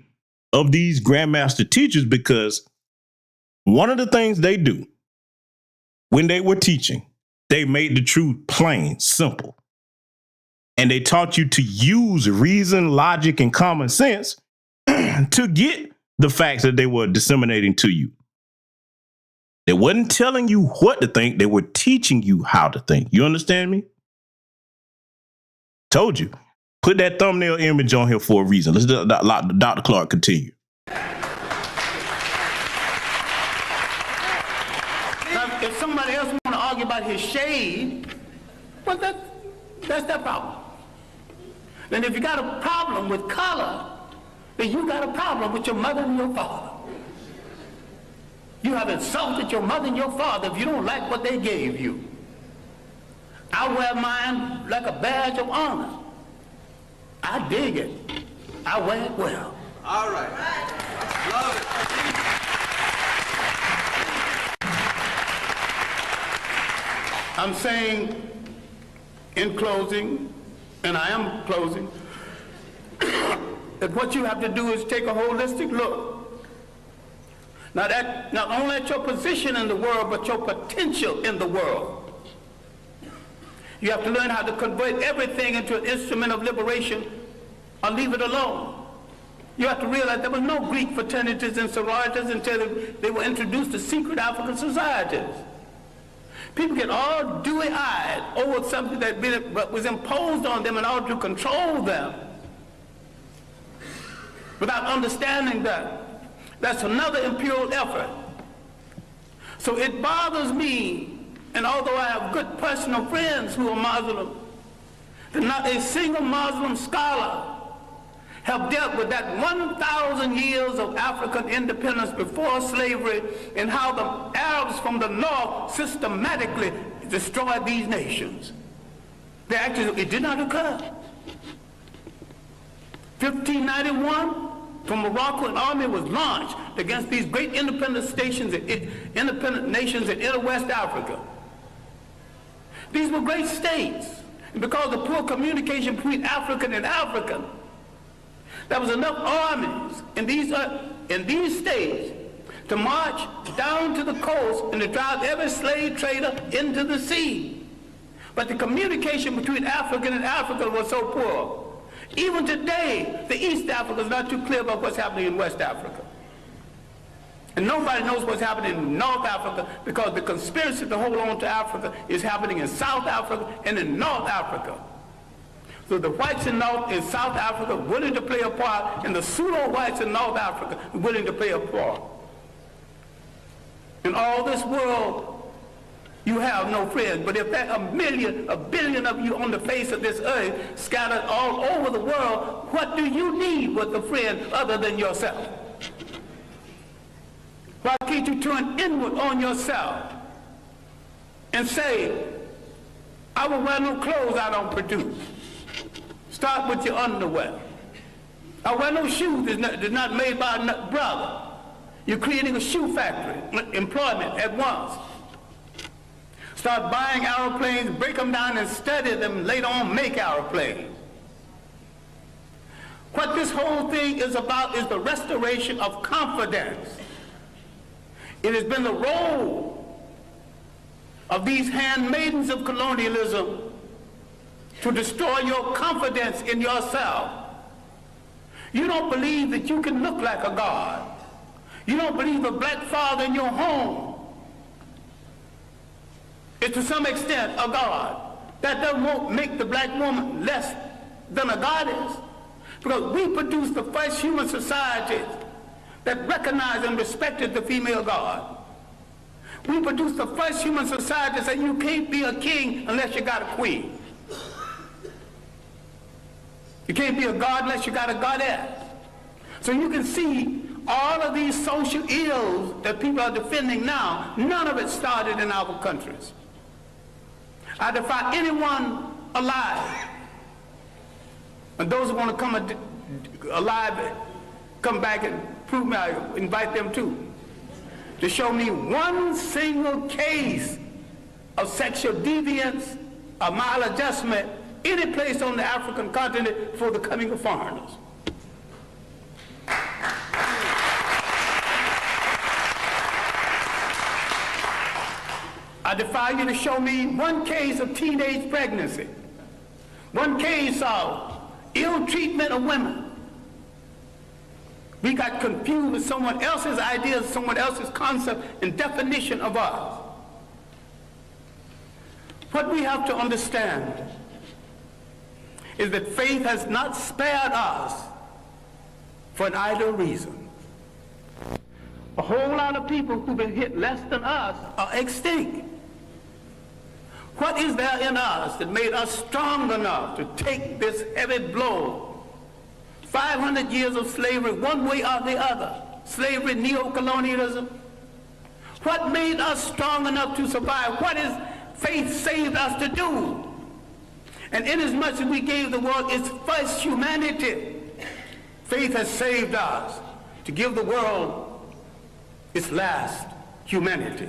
of these grandmaster teachers, because one of the things they do when they were teaching, they made the truth plain, simple. And they taught you to use reason, logic, and common sense to get the facts that they were disseminating to you. They wasn't telling you what to think. They were teaching you how to think. You understand me? Told you. Put that thumbnail image on here for a reason. Let's let Dr. Clark continue. Now, if somebody else want to argue about his shade, well, that's their problem. Then if you got a problem with color, then you got a problem with your mother and your father. You have insulted your mother and your father if you don't like what they gave you. I wear mine like a badge of honor. I dig it. I wear it well. All right. Love it. I'm saying in closing, and I am closing, that what you have to do is take a holistic look. Not only at your position in the world, but your potential in the world. You have to learn how to convert everything into an instrument of liberation or leave it alone. You have to realize there was no Greek fraternities and sororities until they were introduced to secret African societies. People get all dewy-eyed over something that was imposed on them in order to control them without understanding that. That's another imperial effort. So it bothers me, and although I have good personal friends who are Muslim, that not a single Muslim scholar have dealt with that 1,000 years of African independence before slavery and how the Arabs from the north systematically destroyed these nations. It did not occur. 1591, from Morocco, an army was launched against these great independent nations in inner West Africa. These were great states. And because of poor communication between African and African, there was enough armies in these states to march down to the coast and to drive every slave trader into the sea. But the communication between African and African was so poor. Even today, the East Africa is not too clear about what's happening in West Africa. And nobody knows what's happening in North Africa because the conspiracy to hold on to Africa is happening in South Africa and in North Africa. So the whites in South Africa willing to play a part, and the pseudo-whites in North Africa willing to play a part. In all this world, you have no friends. But if there are a billion of you on the face of this earth scattered all over the world, what do you need with a friend other than yourself? Why can't you turn inward on yourself and say, I will wear no clothes I don't produce. Start with your underwear. I wear no shoes that's not made by a brother. You're creating a shoe factory, employment at once. Start buying airplanes, break them down and study them, and later on make airplanes. What this whole thing is about is the restoration of confidence. It has been the role of these handmaidens of colonialism to destroy your confidence in yourself. You don't believe that you can look like a god. You don't believe a black father in your home is to some extent a god. That doesn't make the black woman less than a goddess. Because we produced the first human societies that recognized and respected the female god. We produced the first human society that said you can't be a king unless you got a queen. You can't be a god unless you got a goddess. So you can see all of these social ills that people are defending now, none of it started in our countries. I defy anyone alive, and those who want to come alive, come back and prove me, I invite them too, to show me one single case of sexual deviance or maladjustment any place on the African continent before the coming of foreigners. I defy you to show me one case of teenage pregnancy, one case of ill treatment of women. We got confused with someone else's ideas, someone else's concept and definition of us. What we have to understand is that faith has not spared us for an idle reason. A whole lot of people who've been hit less than us are extinct. What is there in us that made us strong enough to take this heavy blow? 500 years of slavery, one way or the other. Slavery, neo-colonialism. What made us strong enough to survive? What is faith saved us to do? And inasmuch as we gave the world its first humanity, faith has saved us to give the world its last humanity.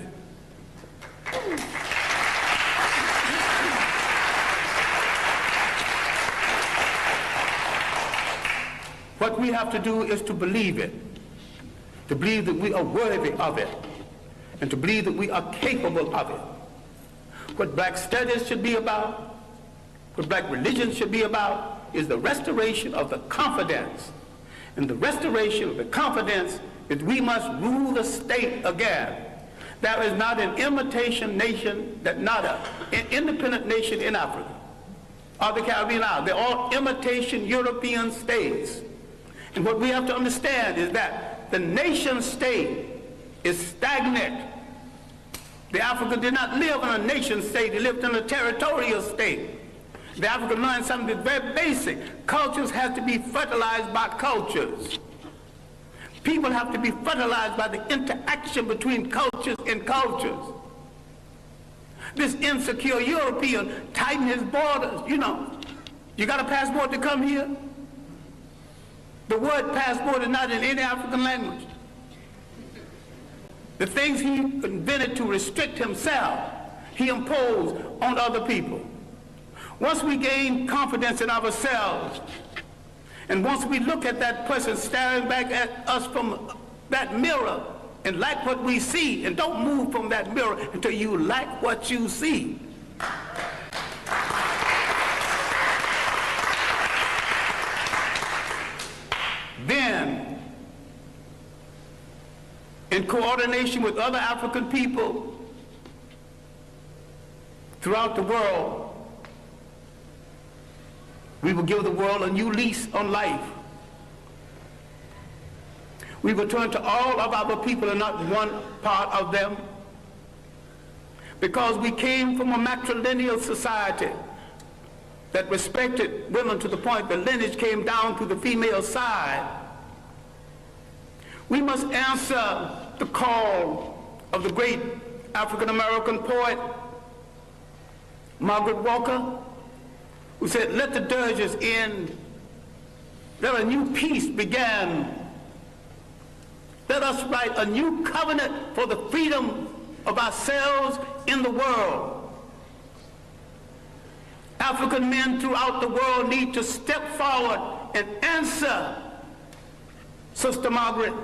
What we have to do is to believe it, to believe that we are worthy of it, and to believe that we are capable of it. What black studies should be about, what black religion should be about, is the restoration of the confidence. And the restoration of the confidence is we must rule the state again. There is not an imitation nation, an independent nation in Africa or the Caribbean Islands. They're all imitation European states. And what we have to understand is that the nation state is stagnant. The African did not live in a nation state, he lived in a territorial state. The African learned something very basic. Cultures have to be fertilized by cultures. People have to be fertilized by the interaction between cultures and cultures. This insecure European tightened his borders. You know, you got a passport to come here? The word passport is not in any African language. The things he invented to restrict himself, he imposed on other people. Once we gain confidence in ourselves, and once we look at that person staring back at us from that mirror and like what we see, and don't move from that mirror until you like what you see. Then, in coordination with other African people throughout the world, we will give the world a new lease on life. We will turn to all of our people and not one part of them, because we came from a matrilineal society that respected women to the point the lineage came down to the female side. We must answer the call of the great African-American poet, Margaret Walker, who said, let the dirges end, let a new peace begin. Let us write a new covenant for the freedom of ourselves in the world. African men throughout the world need to step forward and answer Sister Margaret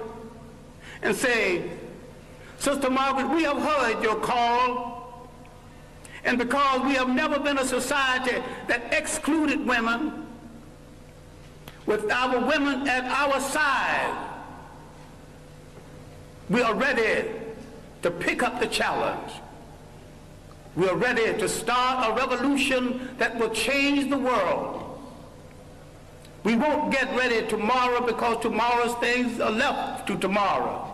and say, Sister Margaret, we have heard your call, and because we have never been a society that excluded women, with our women at our side, we are ready to pick up the challenge. We are ready to start a revolution that will change the world. We won't get ready tomorrow because tomorrow's things are left to tomorrow.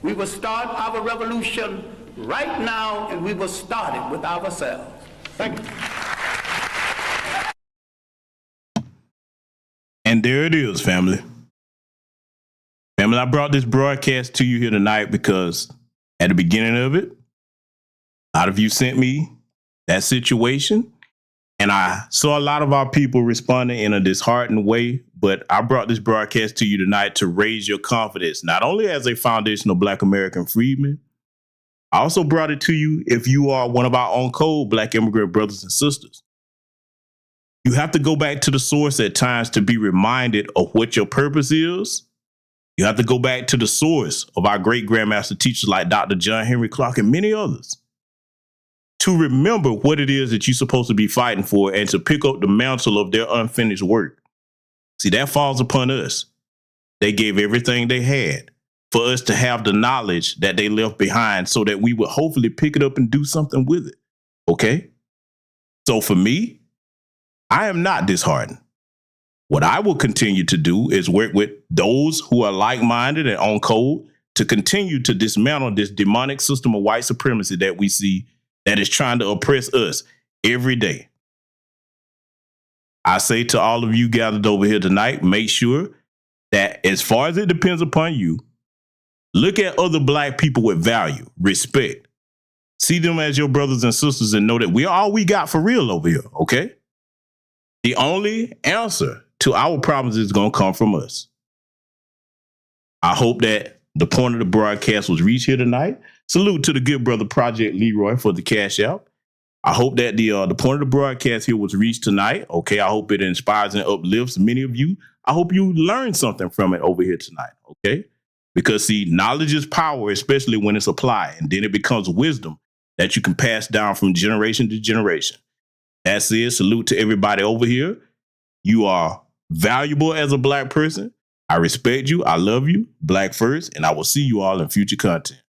We will start our revolution right now, and we will start it with ourselves. Thank you. And there it is, family. Family, I brought this broadcast to you here tonight because at the beginning of it, a lot of you sent me that situation, and I saw a lot of our people responding in a disheartened way, but I brought this broadcast to you tonight to raise your confidence, not only as a foundational Black American freedman, I also brought it to you if you are one of our own code Black immigrant brothers and sisters. You have to go back to the source at times to be reminded of what your purpose is. You have to go back to the source of our great grandmaster teachers like Dr. John Henry Clark and many others to remember what it is that you're supposed to be fighting for and to pick up the mantle of their unfinished work. See, that falls upon us. They gave everything they had for us to have the knowledge that they left behind so that we would hopefully pick it up and do something with it. Okay? So for me, I am not disheartened. What I will continue to do is work with those who are like-minded and on code to continue to dismantle this demonic system of white supremacy that we see that is trying to oppress us every day. I say to all of you gathered over here tonight, make sure that as far as it depends upon you, look at other Black people with value, respect. See them as your brothers and sisters and know that we're all we got for real over here, okay? The only answer to our problems is going to come from us. I hope that the point of the broadcast was reached here tonight. Salute to the good brother Project Leroy for the cash out. I hope that the point of the broadcast here was reached tonight. Okay, I hope it inspires and uplifts many of you. I hope you learned something from it over here tonight. Okay, because see, knowledge is power, especially when it's applied, and then it becomes wisdom that you can pass down from generation to generation. That's it. Salute to everybody over here. You are valuable as a Black person. I respect you. I love you. Black first. And I will see you all in future content.